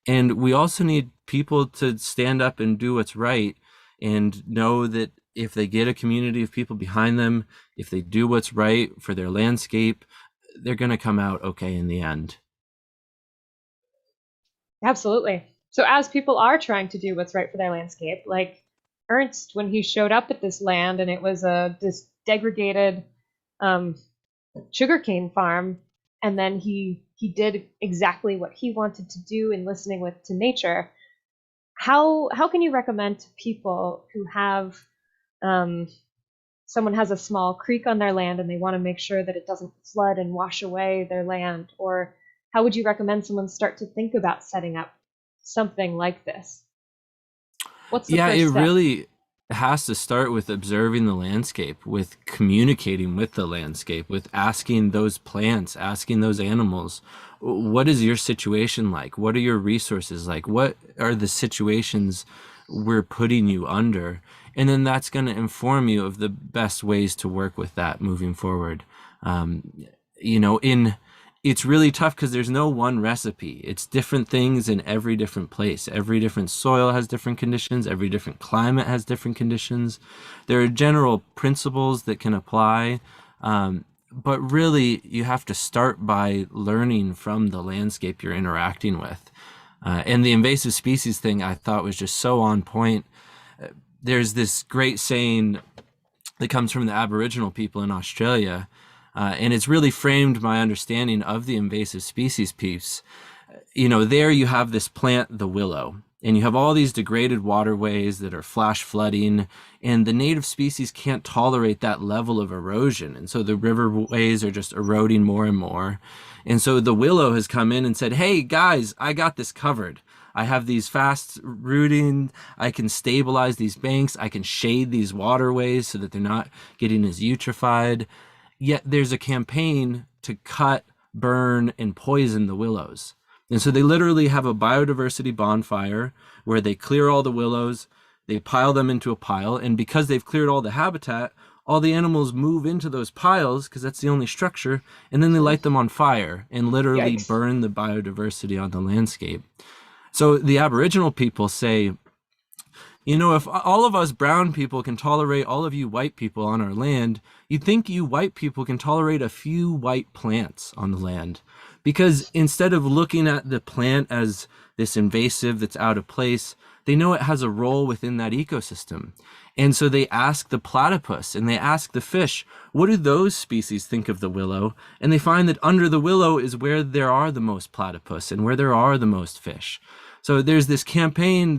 Speaker 3: And we also need people to stand up and do what's right and know that if they get a community of people behind them, if they do what's right for their landscape, they're going to come out okay in the end.
Speaker 1: Absolutely. So as people are trying to do what's right for their landscape, like Ernst, when he showed up at this land and it was this degraded sugarcane farm, and then he did exactly what he wanted to do in listening to nature. How can you recommend to people who have someone has a small creek on their land and they want to make sure that it doesn't flood and wash away their land? Or how would you recommend someone start to think about setting up something like this? What's the first step?
Speaker 3: Really has to start with observing the landscape, with communicating with the landscape, with asking those plants, asking those animals, what is your situation like? What are your resources like? What are the situations we're putting you under? And then that's going to inform you of the best ways to work with that moving forward. It's really tough because there's no one recipe. It's different things in every different place. Every different soil has different conditions. Every different climate has different conditions. There are general principles that can apply. But really, you have to start by learning from the landscape you're interacting with. And the invasive species thing I thought was just so on point. There's this great saying that comes from the Aboriginal people in Australia. And it's really framed my understanding of the invasive species piece. There you have this plant, the willow, and you have all these degraded waterways that are flash flooding, and the native species can't tolerate that level of erosion. And so the riverways are just eroding more and more. And so the willow has come in and said, hey guys, I got this covered. I have these fast rooting, I can stabilize these banks, I can shade these waterways so that they're not getting as eutrophied. Yet there's a campaign to cut, burn, and poison the willows. And so they literally have a biodiversity bonfire where they clear all the willows, they pile them into a pile, and because they've cleared all the habitat, all the animals move into those piles because that's the only structure, and then they light them on fire and literally
Speaker 1: Yikes. Burn
Speaker 3: the biodiversity on the landscape. So the Aboriginal people say, if all of us brown people can tolerate all of you white people on our land, you'd think you white people can tolerate a few white plants on the land. Because instead of looking at the plant as this invasive that's out of place, they know it has a role within that ecosystem. And so they ask the platypus and they ask the fish, what do those species think of the willow? And they find that under the willow is where there are the most platypus and where there are the most fish. So there's this campaign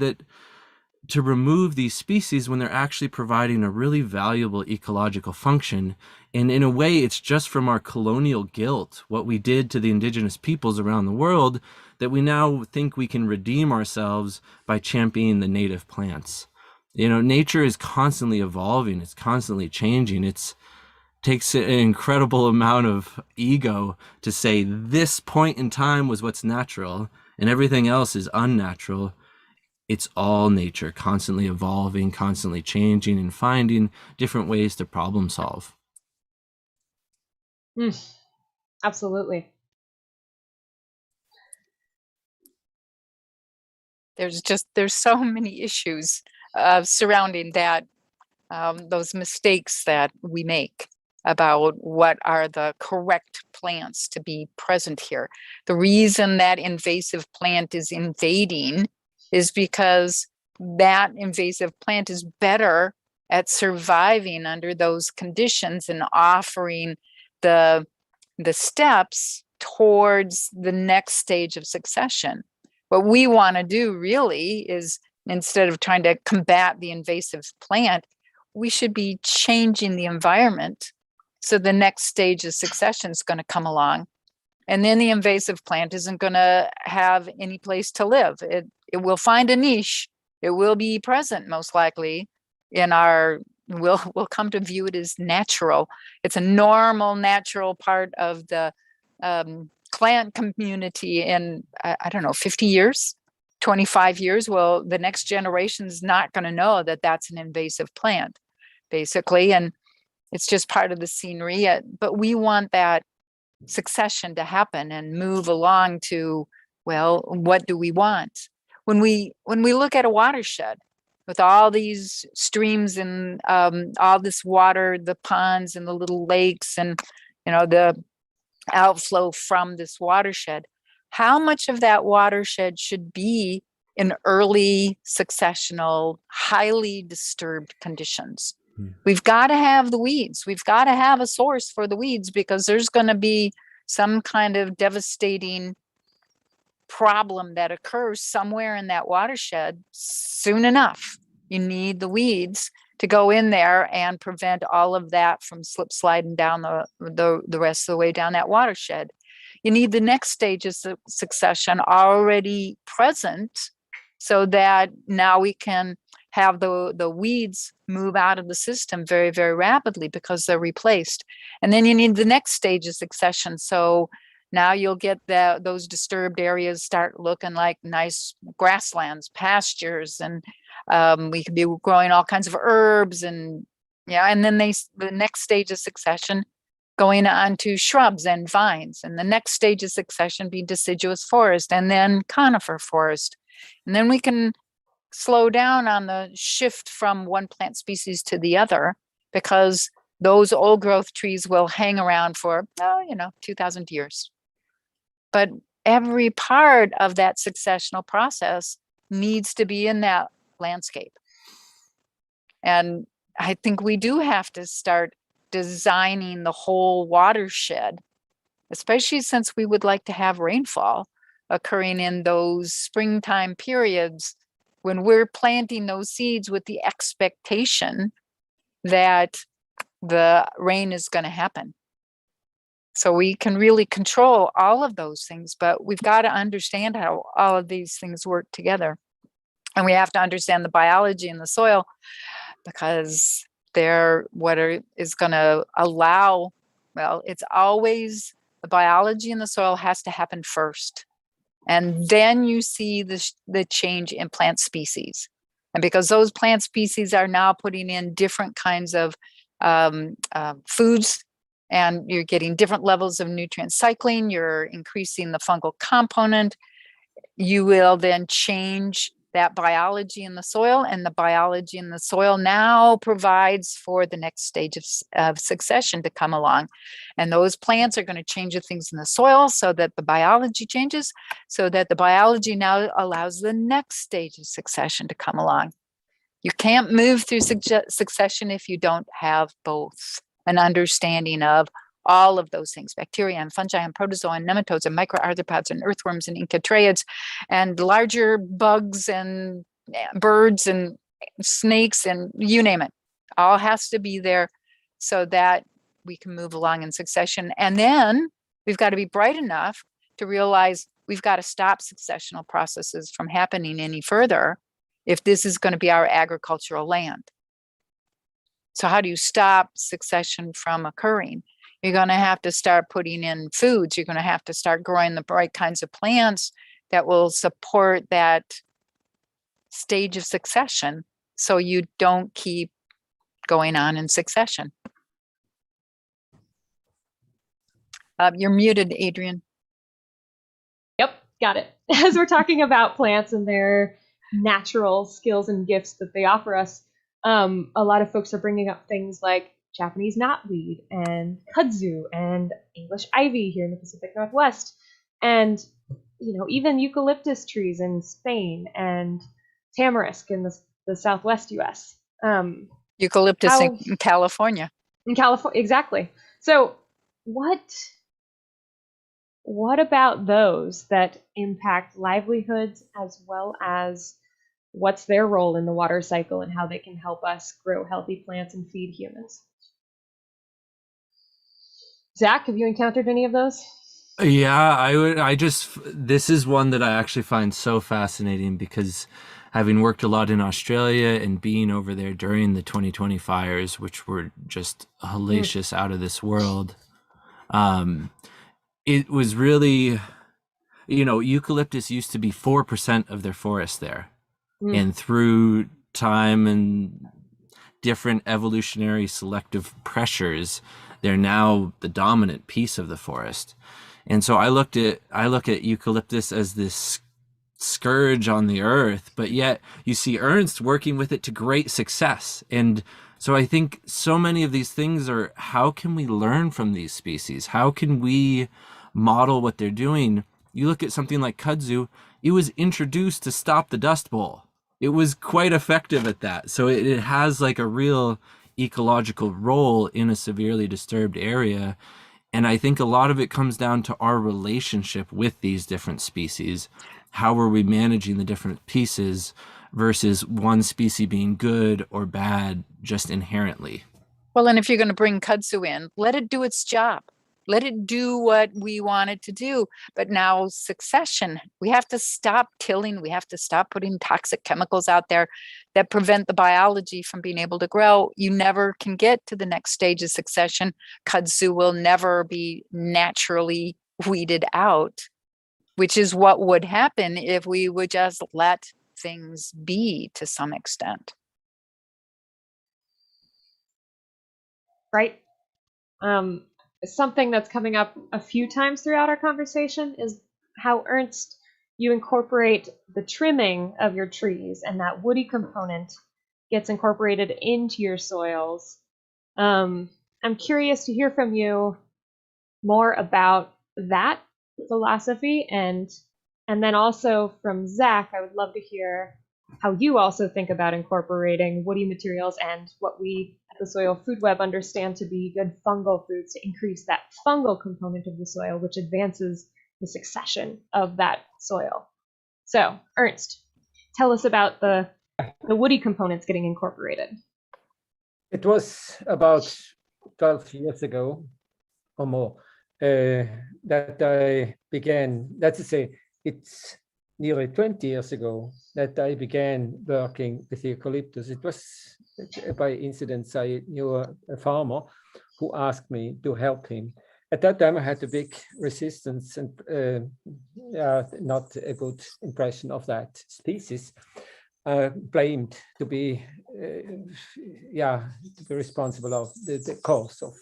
Speaker 3: to remove these species when they're actually providing a really valuable ecological function. And in a way, it's just from our colonial guilt, what we did to the indigenous peoples around the world, that we now think we can redeem ourselves by championing the native plants. Nature is constantly evolving. It's constantly changing. It takes an incredible amount of ego to say this point in time was what's natural and everything else is unnatural. It's all nature, constantly evolving, constantly changing, and finding different ways to problem solve.
Speaker 1: Absolutely.
Speaker 4: There's so many issues surrounding that, those mistakes that we make about what are the correct plants to be present here. The reason that invasive plant is invading is because that invasive plant is better at surviving under those conditions and offering the steps towards the next stage of succession. What we want to do really is, instead of trying to combat the invasive plant, we should be changing the environment so the next stage of succession is going to come along. And then the invasive plant isn't going to have any place to live. It will find a niche. It will be present most likely in we'll come to view it as natural. It's a normal, natural part of the plant community in, I don't know, 50 years, 25 years. Well, the next generation is not going to know that that's an invasive plant, basically. And It's just part of the scenery. But we want that succession to happen and move along to, well, what do we want? When we look at a watershed with all these streams and all this water, the ponds and the little lakes and, the outflow from this watershed, how much of that watershed should be in early successional, highly disturbed conditions? We've got to have the weeds. We've got to have a source for the weeds, because there's going to be some kind of devastating problem that occurs somewhere in that watershed soon enough. You need the weeds to go in there and prevent all of that from slip sliding down the rest of the way down that watershed. You need the next stage of succession already present, so that now we can have the weeds move out of the system very, very rapidly because they're replaced. And then you need the next stage of succession. So now you'll get those disturbed areas start looking like nice grasslands, pastures, and we could be growing all kinds of herbs, and then the next stage of succession going on to shrubs and vines, and the next stage of succession be deciduous forest, and then conifer forest. And then we can slow down on the shift from one plant species to the other, because those old growth trees will hang around for 2,000 years. But every part of that successional process needs to be in that landscape. And I think we do have to start designing the whole watershed, especially since we would like to have rainfall occurring in those springtime periods when we're planting those seeds with the expectation that the rain is going to happen. So we can really control all of those things, but we've got to understand how all of these things work together. And we have to understand the biology in the soil, because they're is going to allow, it's always the biology in the soil has to happen first. And then you see the change in plant species. And because those plant species are now putting in different kinds of foods, and you're getting different levels of nutrient cycling, you're increasing the fungal component, you will then change that biology in the soil, and the biology in the soil now provides for the next stage of succession to come along. And those plants are going to change the things in the soil so that the biology changes, so that the biology now allows the next stage of succession to come along. You can't move through succession if you don't have both an understanding of all of those things: bacteria and fungi and protozoa and nematodes and microarthropods and earthworms and encotriads and larger bugs and birds and snakes and you name it. All has to be there so that we can move along in succession. And then we've got to be bright enough to realize we've got to stop successional processes from happening any further if this is going to be our agricultural land. So how do you stop succession from occurring? You're going to have to start putting in foods. You're going to have to start growing the right kinds of plants that will support that stage of succession, so you don't keep going on in succession. You're muted, Adrian.
Speaker 1: Yep, got it. As we're talking about plants and their natural skills and gifts that they offer us, a lot of folks are bringing up things like Japanese knotweed and kudzu and English ivy here in the Pacific Northwest, and even eucalyptus trees in Spain and tamarisk in the Southwest U.S.
Speaker 4: Eucalyptus in California.
Speaker 1: In California, exactly. So what about those that impact livelihoods, as well as what's their role in the water cycle and how they can help us grow healthy plants and feed humans? Zach, have you encountered any of those?
Speaker 3: Yeah, this is one that I actually find so fascinating, because having worked a lot in Australia and being over there during the 2020 fires, which were just hellacious, out of this world, it was really, eucalyptus used to be 4% of their forest there. And through time and different evolutionary selective pressures, they're now the dominant piece of the forest. And so I look at eucalyptus as this scourge on the earth, but yet you see Ernst working with it to great success. And so I think so many of these things are, how can we learn from these species? How can we model what they're doing? You look at something like kudzu, it was introduced to stop the Dust Bowl. It was quite effective at that. So it has like a real ecological role in a severely disturbed area. And I think a lot of it comes down to our relationship with these different species. How are we managing the different pieces versus one species being good or bad just inherently?
Speaker 4: Well, and if you're going to bring kudzu in, let it do its job. Let it do what we want it to do. But now succession, we have to stop tilling. We have to stop putting toxic chemicals out there that prevent the biology from being able to grow. You never can get to the next stage of succession. Kudzu will never be naturally weeded out, which is what would happen if we would just let things be to some extent.
Speaker 1: Right. Something that's coming up a few times throughout our conversation is how, Ernst, you incorporate the trimming of your trees, and that woody component gets incorporated into your soils. I'm curious to hear from you more about that philosophy, and then also from Zach, I would love to hear how you also think about incorporating woody materials and what we at the Soil Food Web understand to be good fungal foods to increase that fungal component of the soil, which advances the succession of that soil. So, Ernst, tell us about the woody components getting incorporated.
Speaker 2: It was about 12 years ago or more that I began, that's to say, it's nearly 20 years ago that I began working with eucalyptus. It was by incident, I knew a farmer who asked me to help him. At that time, I had a big resistance and not a good impression of that species. Blamed to be, responsible of the cause of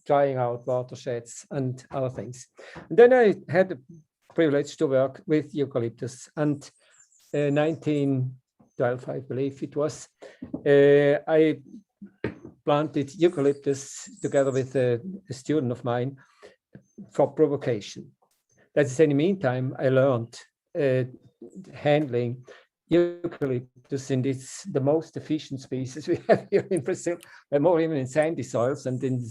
Speaker 2: drying out watersheds and other things. And then I had the privilege to work with eucalyptus, and 1912, I believe it was, I planted eucalyptus together with a student of mine for provocation. That is, in the meantime, I learned handling eucalyptus, and it's the most efficient species we have here in Brazil, but more even in sandy soils and in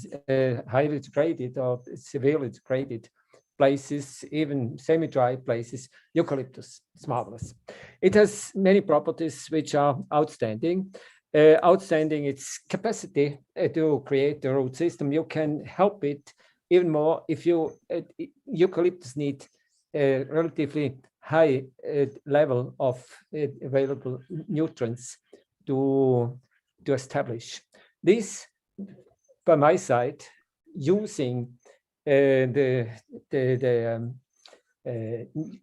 Speaker 2: highly degraded or severely degraded places, even semi-dry places. Eucalyptus, it's marvelous. It has many properties which are outstanding. Outstanding its capacity to create a root system. You can help it even more if you eucalyptus need a relatively high level of available nutrients to establish. This, by my side, using the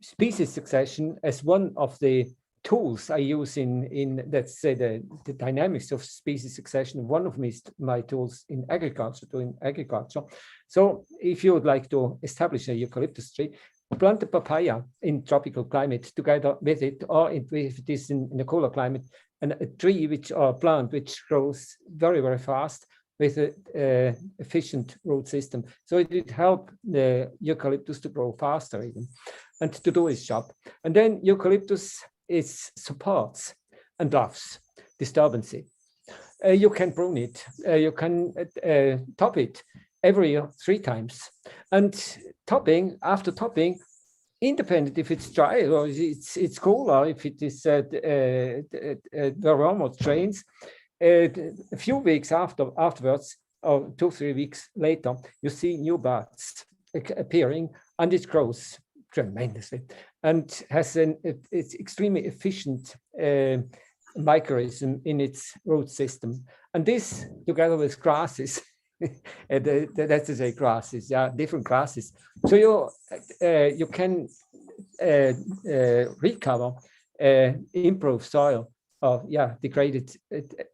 Speaker 2: species succession as one of the tools I use in let's say the dynamics of species succession. One of my tools in agriculture, doing agriculture. So if you would like to establish a eucalyptus tree, plant a papaya in tropical climate together with it, or if it is in a cooler climate, and a tree or plant which grows very, very fast with an efficient root system. So it would help the eucalyptus to grow faster even, and to do its job. And then eucalyptus supports and loves disturbance. You can prune it, you can top it every year 3 times. And after topping, independent if it's dry or it's cool, or if it is the warmer trains, a few weeks afterwards, or 2-3 weeks later, you see new buds appearing, and it grows tremendously and has it's extremely efficient mycorrhism in its root system. And this, together with grasses, that's to say grasses, different grasses. So you can recover, improve soil degraded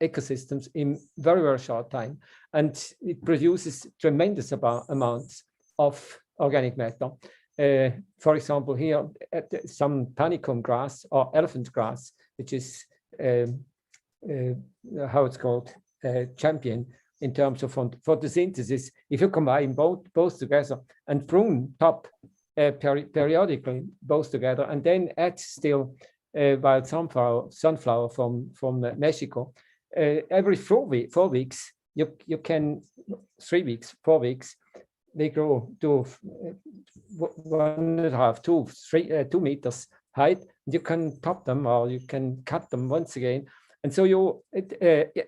Speaker 2: ecosystems in very, very short time. And it produces tremendous amounts of organic matter. For example, here, some panicum grass or elephant grass, which is how it's called, champion in terms of photosynthesis. If you combine both together and prune top periodically both together, and then add still wild sunflower from Mexico, every 4 weeks, you can 3 weeks, 4 weeks, they grow to 1.5, 2 meters height. You can top them or you can cut them once again. And so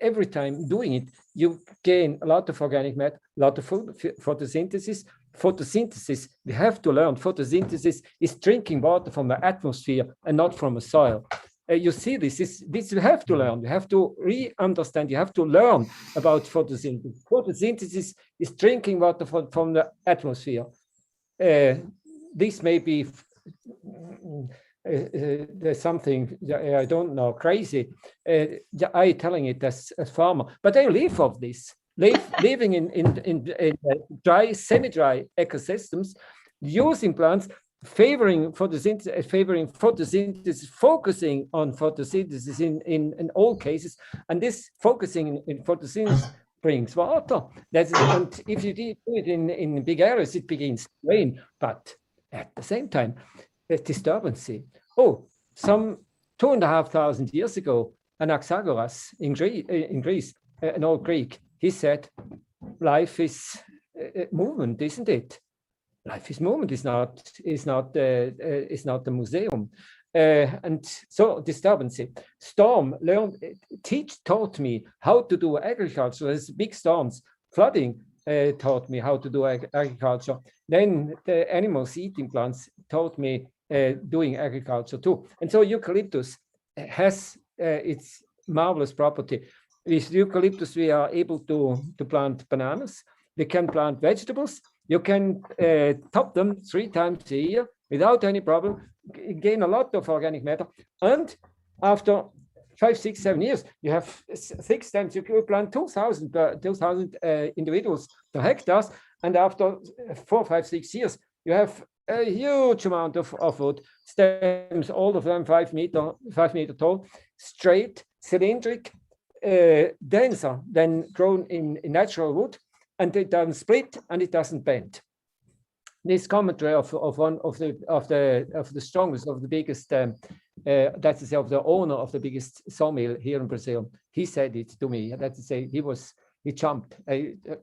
Speaker 2: every time doing it, you gain a lot of organic matter, a lot of photosynthesis. Photosynthesis, we have to learn, photosynthesis is drinking water from the atmosphere and not from the soil. You see, this you have to learn. You have to re-understand. You have to learn about photosynthesis. Photosynthesis is drinking water from the atmosphere. This may be there's something I don't know, crazy. I telling it as farmer, but I live of this. Living in dry, semi-dry ecosystems, using plants, favoring photosynthesis, focusing on photosynthesis in all cases, and this focusing in photosynthesis brings water. And if you do it in big areas, it begins to rain, but at the same time, a disturbance. Some 2,500 years ago, Anaxagoras in Greece, an old Greek, he said, life is movement, isn't it? Life is movement, is not a museum. And so disturbance. Storm taught me how to do agriculture. There's big storms. Flooding taught me how to do agriculture. Then the animals eating plants taught me doing agriculture too. And so eucalyptus has its marvelous property. With eucalyptus, we are able to plant bananas. We can plant vegetables. You can top them 3 times a year without any problem, gain a lot of organic matter. And after 5, 6, 7 years, you have 6 times, you can plant 2,000 individuals per hectares. And after 4, 5, 6 years, you have a huge amount of wood, stems, all of them 5 meter tall, straight, cylindric, denser than grown in natural wood, and it doesn't split and it doesn't bend. This commentary of one of the strongest, of the biggest, that is of the owner of the biggest sawmill here in Brazil. He said it to me. That is, he was jumping. That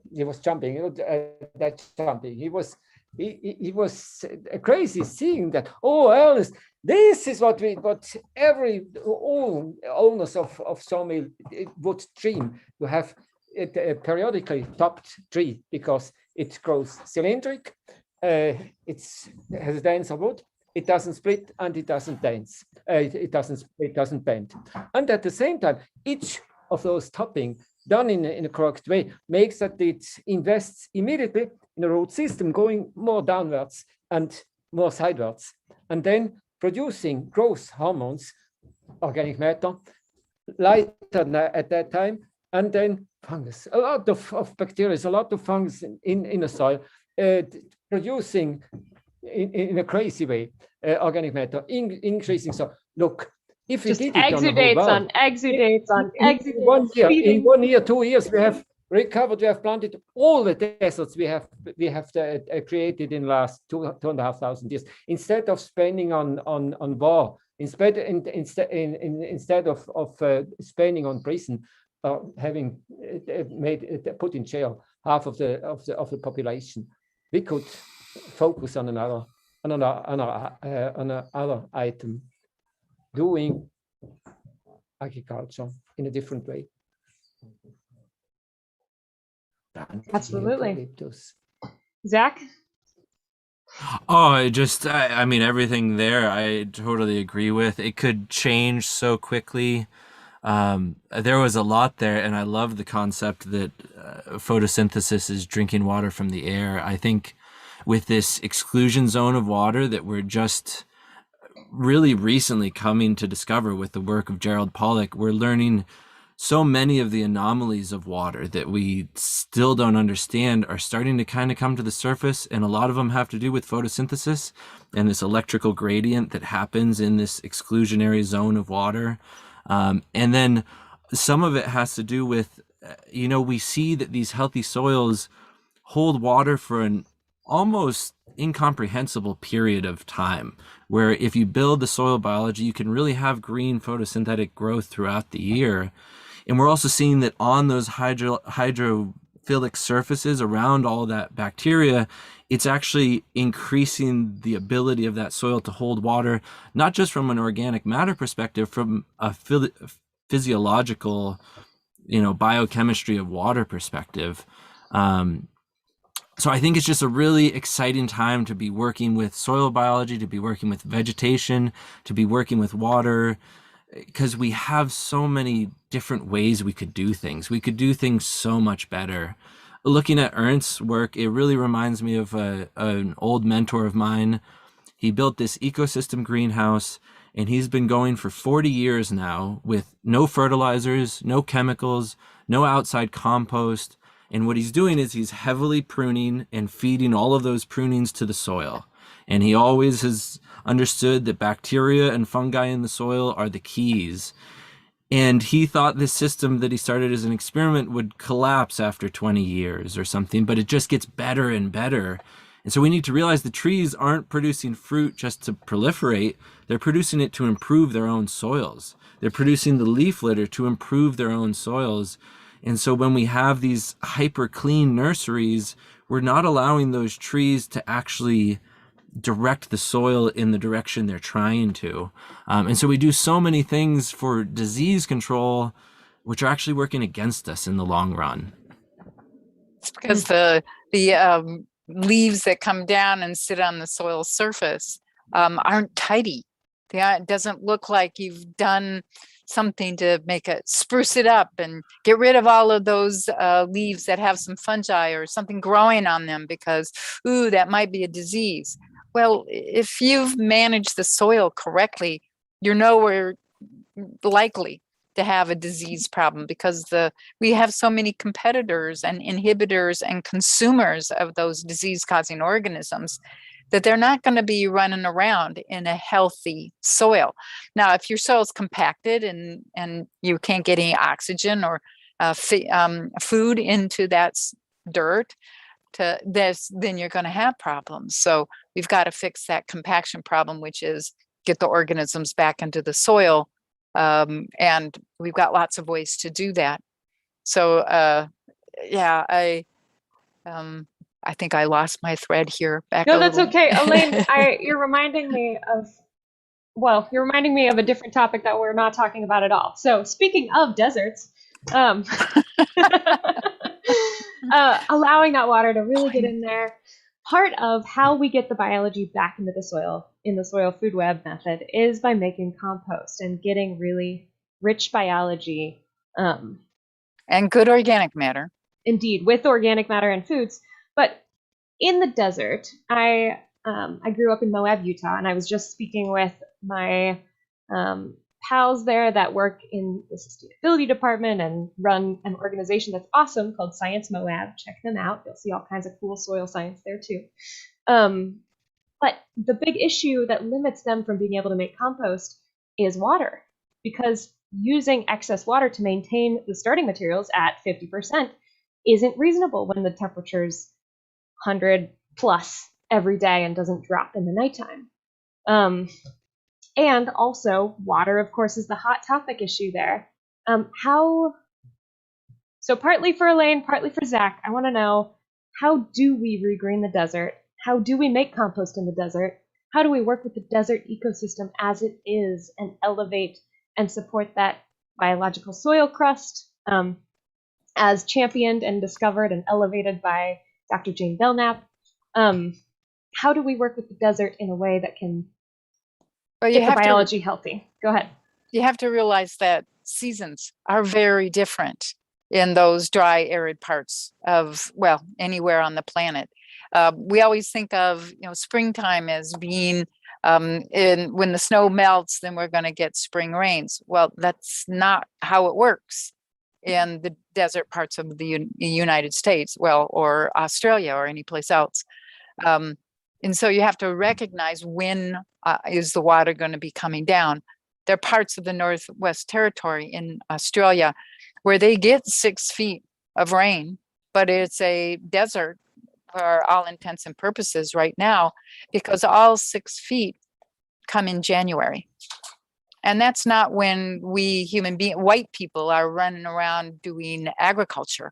Speaker 2: jumping. He was crazy seeing that. Oh, Ernst, this is what all owners of sawmill would dream, to have a periodically topped tree, because it grows cylindric, it has denser wood, it doesn't split, and it doesn't dance. It doesn't bend. And at the same time, each of those topping done in a correct way makes that it invests immediately in a root system going more downwards and more sidewards, and then producing growth hormones, organic matter, lighter at that time, and then fungus, a lot of bacteria, a lot of fungus in the soil, producing in a crazy way organic matter, increasing. So look, if we did it
Speaker 1: exudates on exudates on exudates.
Speaker 2: In 1 year, 2 years, we have recovered, we have planted all the deserts we have created in the last 2,500 years. Instead of spending on war, instead of spending on prison, having put in jail half of the population, we could focus on another item, doing agriculture in a different way.
Speaker 1: Absolutely. Zach?
Speaker 3: Oh, I mean, everything there, I totally agree with. It could change so quickly. There was a lot there, and I love the concept that photosynthesis is drinking water from the air. I think with this exclusion zone of water that we're just really recently coming to discover with the work of Gerald Pollack, we're learning so many of the anomalies of water that we still don't understand are starting to kind of come to the surface. And a lot of them have to do with photosynthesis and this electrical gradient that happens in this exclusionary zone of water. And then some of it has to do with, we see that these healthy soils hold water for an almost incomprehensible period of time, where if you build the soil biology, you can really have green photosynthetic growth throughout the year. And we're also seeing that on those hydrophilic surfaces around all that bacteria, it's actually increasing the ability of that soil to hold water, not just from an organic matter perspective, from a physiological, biochemistry of water perspective. So I think it's just a really exciting time to be working with soil biology, to be working with vegetation, to be working with water, because we have so many different ways we could do things. We could do things so much better. Looking at Ernst's work, it really reminds me of an old mentor of mine. He built this ecosystem greenhouse, and he's been going for 40 years now with no fertilizers, no chemicals, no outside compost. And what he's doing is he's heavily pruning and feeding all of those prunings to the soil. And he always has understood that bacteria and fungi in the soil are the keys. And he thought this system that he started as an experiment would collapse after 20 years or something, but it just gets better and better. And so we need to realize the trees aren't producing fruit just to proliferate. They're producing it to improve their own soils. They're producing the leaf litter to improve their own soils. And so when we have these hyper clean nurseries, we're not allowing those trees to actually direct the soil in the direction they're trying to. And so we do so many things for disease control, which are actually working against us in the long run.
Speaker 4: It's because the leaves that come down and sit on the soil surface aren't tidy. It doesn't look like you've done something to make it spruce it up and get rid of all of those leaves that have some fungi or something growing on them because, that might be a disease. Well, if you've managed the soil correctly, you're nowhere likely to have a disease problem because we have so many competitors and inhibitors and consumers of those disease-causing organisms that they're not going to be running around in a healthy soil. Now, if your soil's compacted and you can't get any oxygen or food into that dirt, then you're going to have problems. So we've got to fix that compaction problem, which is get the organisms back into the soil. And we've got lots of ways to do that. So, I think I lost my thread here.
Speaker 1: No, that's okay. Elaine, you're reminding me of a different topic that we're not talking about at all. So speaking of deserts, allowing that water to really get in there. Part of how we get the biology back into the soil in the soil food web method is by making compost and getting really rich biology.
Speaker 4: And good organic matter.
Speaker 1: Indeed, with organic matter and foods. But in the desert, I grew up in Moab, Utah, and I was just speaking with my pals there that work in the sustainability department and run an organization that's awesome called Science Moab. Check them out. You'll see all kinds of cool soil science there too. But the big issue that limits them from being able to make compost is water, because using excess water to maintain the starting materials at 50% isn't reasonable when the temperature's 100 plus every day and doesn't drop in the nighttime. And also, water, of course, is the hot topic issue there. So partly for Elaine, partly for Zach, I want to know, how do we regreen the desert? How do we make compost in the desert? How do we work with the desert ecosystem as it is and elevate and support that biological soil crust as championed and discovered and elevated by Dr. Jane Belknap? How do we work with the desert in a way that can get the biology healthy? Go ahead.
Speaker 4: You have to realize that seasons are very different in those dry, arid parts of, anywhere on the planet. We always think of, springtime as being And when the snow melts, then we're going to get spring rains. Well, that's not how it works in the desert parts of the United States, well, or Australia or any place else. And so you have to recognize when is the water going to be coming down. There are parts of the Northwest Territory in Australia where they get 6 feet of rain, but it's a desert for all intents and purposes right now, because all 6 feet come in January. And that's not when we white people are running around doing agriculture.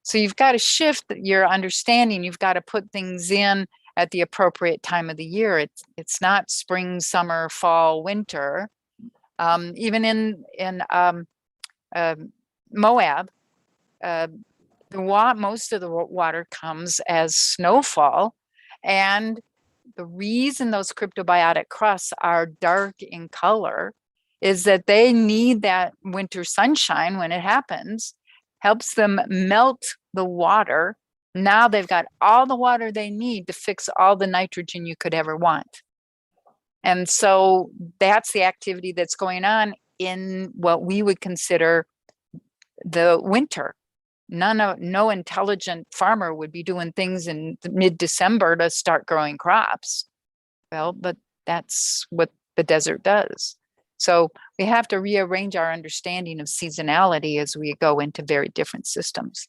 Speaker 4: So you've got to shift your understanding. You've got to put things in at the appropriate time of the year. It's not spring, summer, fall, winter. Even in Moab, most of the water comes as snowfall, and the reason those cryptobiotic crusts are dark in color is that they need that winter sunshine when it happens, helps them melt the water. Now they've got all the water they need to fix all the nitrogen you could ever want. And so that's the activity that's going on in what we would consider the winter. No intelligent farmer would be doing things in mid-December to start growing crops. Well, but that's what the desert does. So we have to rearrange our understanding of seasonality as we go into very different systems.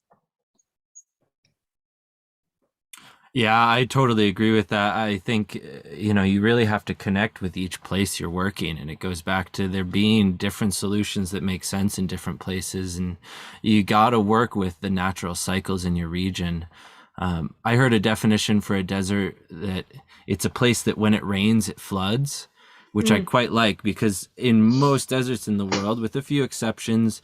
Speaker 3: Yeah, I totally agree with that. I think, you really have to connect with each place you're working, and it goes back to there being different solutions that make sense in different places, and you got to work with the natural cycles in your region. I heard a definition for a desert that it's a place that when it rains, it floods, which I quite like, because in most deserts in the world, with a few exceptions,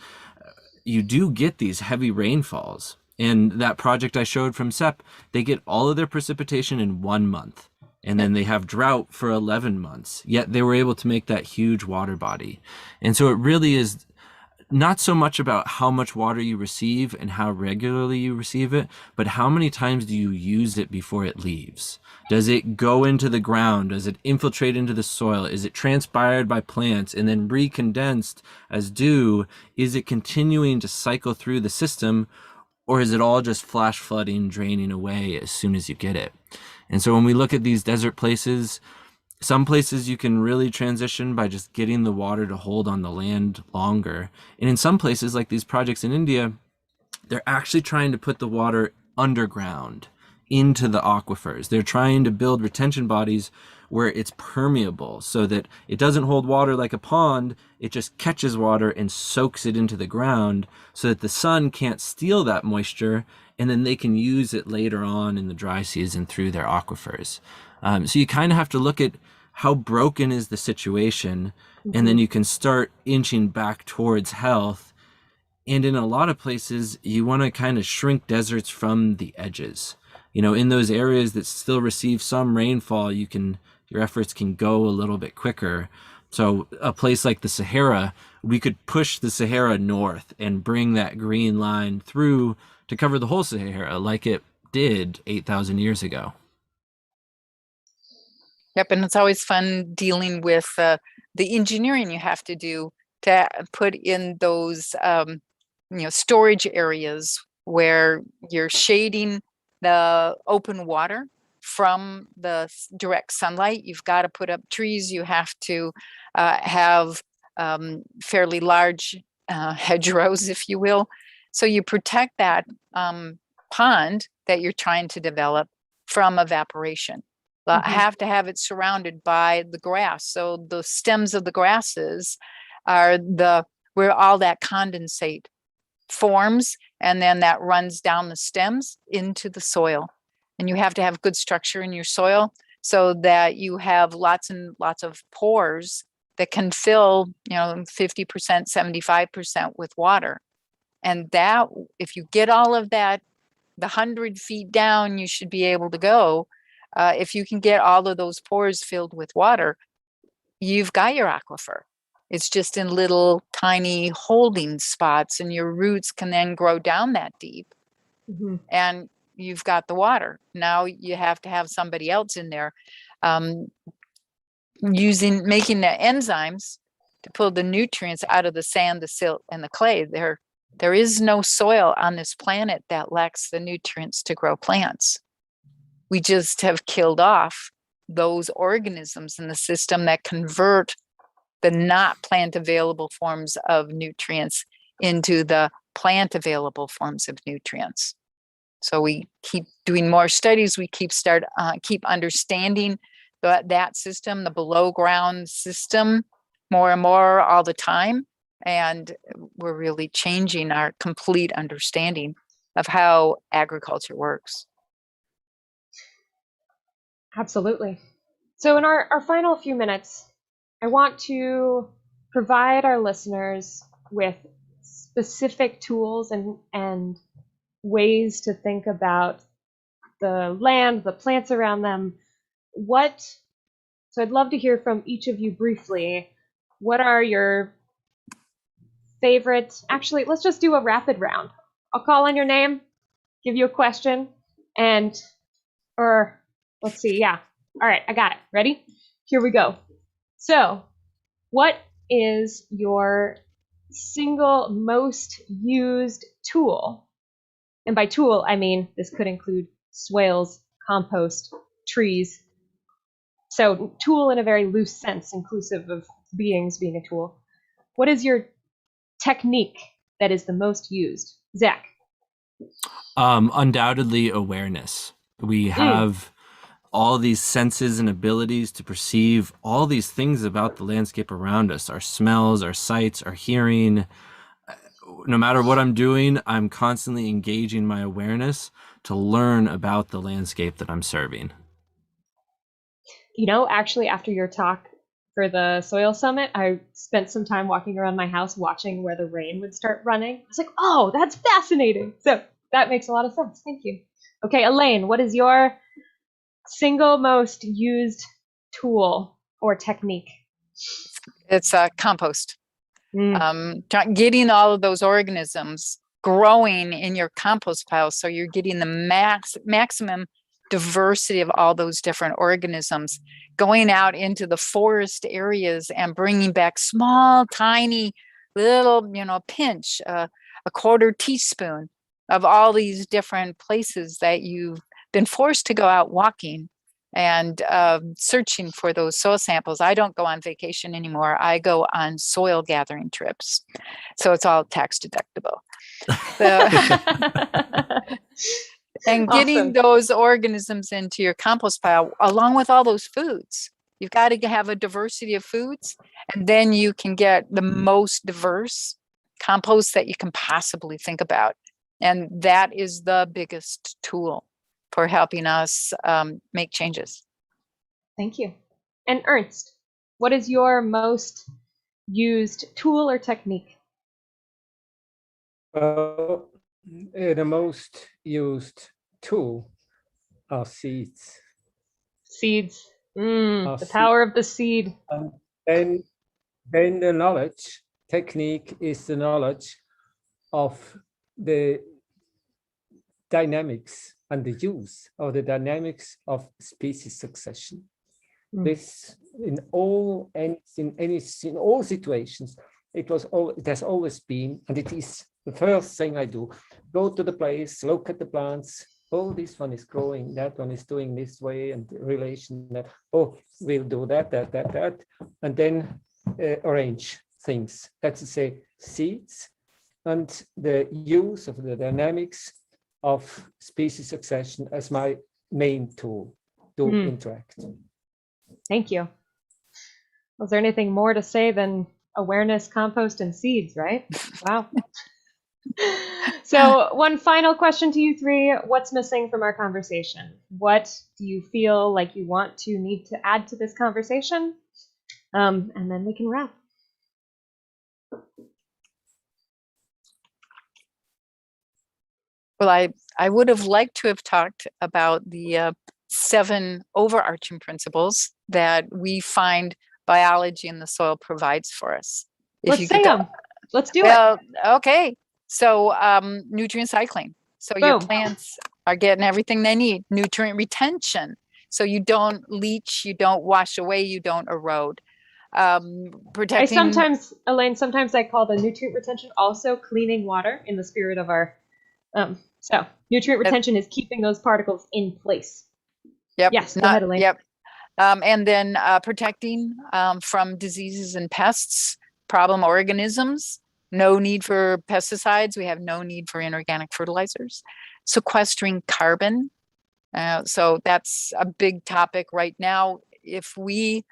Speaker 3: you do get these heavy rainfalls. And that project I showed from SEP, they get all of their precipitation in 1 month, and then they have drought for 11 months, yet they were able to make that huge water body. And so it really is not so much about how much water you receive and how regularly you receive it, but how many times do you use it before it leaves? Does it go into the ground? Does it infiltrate into the soil? Is it transpired by plants and then recondensed as dew? Is it continuing to cycle through the system? Or is it all just flash flooding, draining away as soon as you get it? And so when we look at these desert places, some places you can really transition by just getting the water to hold on the land longer. And in some places, like these projects in India, they're actually trying to put the water underground into the aquifers. They're trying to build retention bodies where it's permeable so that it doesn't hold water like a pond. It just catches water and soaks it into the ground so that the sun can't steal that moisture, and then they can use it later on in the dry season through their aquifers. So you kind of have to look at how broken is the situation, and then you can start inching back towards health. And in a lot of places, you want to kind of shrink deserts from the edges. In those areas that still receive some rainfall, your efforts can go a little bit quicker. So a place like the Sahara, we could push the Sahara north and bring that green line through to cover the whole Sahara like it did 8,000 years ago.
Speaker 4: Yep, and it's always fun dealing with the engineering you have to do to put in those storage areas where you're shading the open water from the direct sunlight. You've got to put up trees. You have to have fairly large hedgerows, if you will. So you protect that pond that you're trying to develop from evaporation. Have to have it surrounded by the grass. So the stems of the grasses are where all that condensate forms, and then that runs down the stems into the soil. And you have to have good structure in your soil so that you have lots and lots of pores that can fill 50%, 75% with water. And that, if you get all of that, the 100 feet down you should be able to go. If you can get all of those pores filled with water, you've got your aquifer. It's just in little tiny holding spots, and your roots can then grow down that deep. And you've got the water. Now you have to have somebody else in there making the enzymes to pull the nutrients out of the sand, the silt, and the clay. There is no soil on this planet that lacks the nutrients to grow plants. We just have killed off those organisms in the system that convert the not plant available forms of nutrients into the plant available forms of nutrients. So we keep doing more studies. We keep understanding that system, the below ground system, more and more all the time. And we're really changing our complete understanding of how agriculture works.
Speaker 1: Absolutely. So in our final few minutes, I want to provide our listeners with specific tools and ways to think about the land, the plants around them. So I'd love to hear from each of you briefly. What are your favorite, actually, let's just do a rapid round. I'll call on your name, give you a question, or let's see, yeah. All right, I got it. Ready? Here we go. So, what is your single most used tool? And by tool, I mean this could include swales, compost, trees. So, tool in a very loose sense, inclusive of beings being a tool. What is your technique that is the most used? Zach?
Speaker 3: Undoubtedly awareness. We have all these senses and abilities to perceive all these things about the landscape around us, our smells, our sights, our hearing. No matter what I'm doing, I'm constantly engaging my awareness to learn about the landscape that I'm serving.
Speaker 1: You know, actually, after your talk for the Soil Summit, I spent some time walking around my house watching where the rain would start running. I was like, oh, that's fascinating. So that makes a lot of sense. Thank you. Okay, Elaine, what is your single most used tool or technique?
Speaker 4: It's compost. Getting all of those organisms growing in your compost pile, so you're getting the maximum diversity of all those different organisms, going out into the forest areas and bringing back small, tiny, little, pinch, a quarter teaspoon of all these different places that you've been forced to go out walking and searching for those soil samples. I don't go on vacation anymore. I go on soil gathering trips. So it's all tax deductible. And getting those organisms into your compost pile, along with all those foods. You've got to have a diversity of foods, and then you can get the most diverse compost that you can possibly think about. And that is the biggest tool for helping us make changes.
Speaker 1: Thank you. And Ernst, what is your most used tool or technique?
Speaker 2: The most used tool are seeds.
Speaker 1: Seeds. The power of the seed.
Speaker 2: And then the knowledge, technique is the knowledge of the dynamics and the use of the dynamics of species succession. This in all situations, it has always been, and it is the first thing I do. Go to the place, look at the plants. Oh, this one is growing, that one is doing this way, and the relation that, oh, we'll do that, and then arrange things. That's to say, seeds and the use of the dynamics of species succession as my main tool to interact.
Speaker 1: Thank you. Was there anything more to say than awareness, compost, and seeds, right? Wow. So one final question to you three. What's missing from our conversation? What do you feel like you need to add to this conversation? And then we can wrap.
Speaker 4: Well, I would have liked to have talked about the 7 overarching principles that we find biology in the soil provides for us.
Speaker 1: Let's say them. Let's do it.
Speaker 4: Okay. So nutrient cycling. So your plants are getting everything they need. Nutrient retention. So you don't leach, you don't wash away, you don't erode. Protecting.
Speaker 1: Elaine, sometimes I call the nutrient retention also cleaning water in the spirit of our, so nutrient retention is keeping those particles in place.
Speaker 4: Yep.
Speaker 1: Yes, go ahead, Elaine.
Speaker 4: Yep. And then protecting from diseases and pests, problem organisms, no need for pesticides. We have no need for inorganic fertilizers. Sequestering carbon. So that's a big topic right now. If we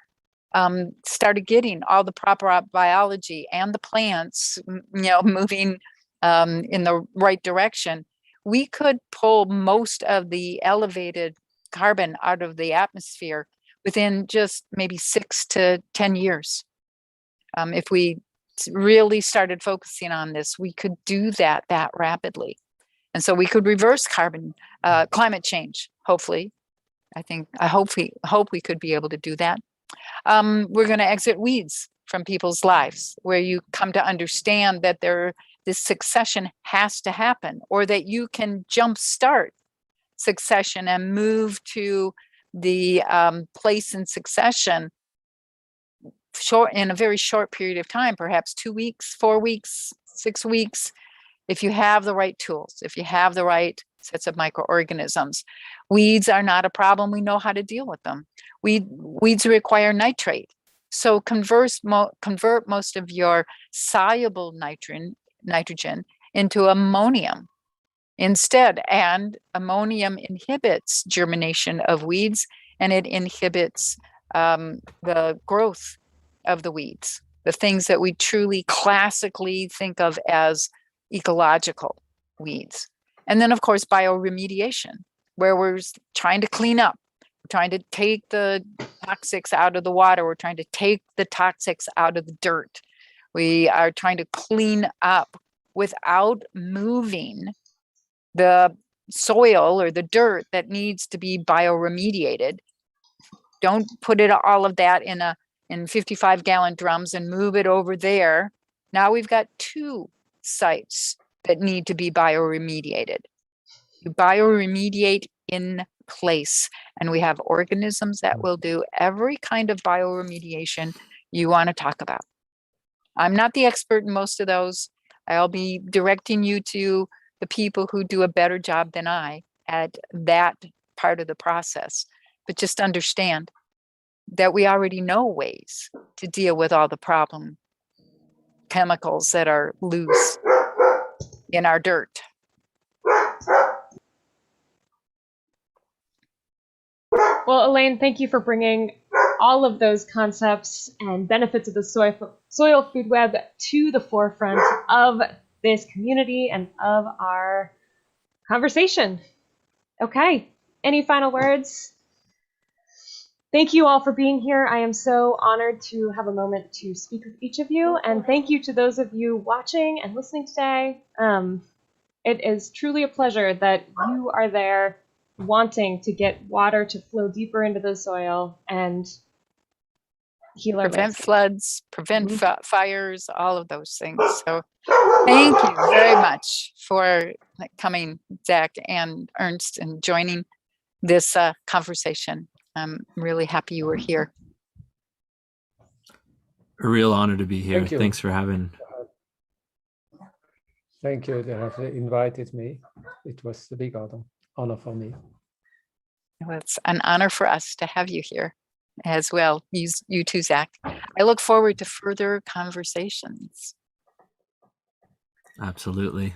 Speaker 4: started getting all the proper biology and the plants, moving in the right direction, we could pull most of the elevated carbon out of the atmosphere within just maybe 6 to 10 years. If we really started focusing on this, we could do that rapidly. And so we could reverse climate change, hopefully. I hope we could be able to do that. We're going to exit weeds from people's lives, where you come to understand that this succession has to happen, or that you can jumpstart succession and move to the place in succession in a very short period of time, perhaps 2 weeks, 4 weeks, 6 weeks, if you have the right tools, if you have the right sets of microorganisms. Weeds are not a problem. We know how to deal with them. Weeds require nitrate. So convert most of your soluble nitrogen into ammonium instead. And ammonium inhibits germination of weeds, and it inhibits the growth of the weeds, the things that we truly classically think of as ecological weeds. And then, of course, bioremediation, where we're trying to clean up, we're trying to take the toxics out of the water, we're trying to take the toxics out of the dirt. We are trying to clean up without moving the soil or the dirt that needs to be bioremediated. Don't put all of that in 55-gallon drums and move it over there. Now we've got 2 sites that need to be bioremediated. You bioremediate in place, and we have organisms that will do every kind of bioremediation you want to talk about. I'm not the expert in most of those. I'll be directing you to the people who do a better job than I at that part of the process. But just understand that we already know ways to deal with all the problem chemicals that are loose in our dirt.
Speaker 1: Well, Elaine, thank you for bringing all of those concepts and benefits of the soil food web to the forefront of this community and of our conversation. Okay, any final words? Thank you all for being here. I am so honored to have a moment to speak with each of you, and thank you to those of you watching and listening today. It is truly a pleasure that you are there wanting to get water to flow deeper into the soil and heal our
Speaker 4: prevent
Speaker 1: landscape.
Speaker 4: Floods, prevent fires, all of those things. So thank you very much for coming, Zach and Ernst, and joining this conversation. I'm really happy you were here.
Speaker 3: A real honor to be here.
Speaker 2: Thank you.
Speaker 3: Thanks for having.
Speaker 2: Thank you that have invited me. It was a big honor for me.
Speaker 4: Well, it's an honor for us to have you here as well. You too, Zach. I look forward to further conversations.
Speaker 3: Absolutely.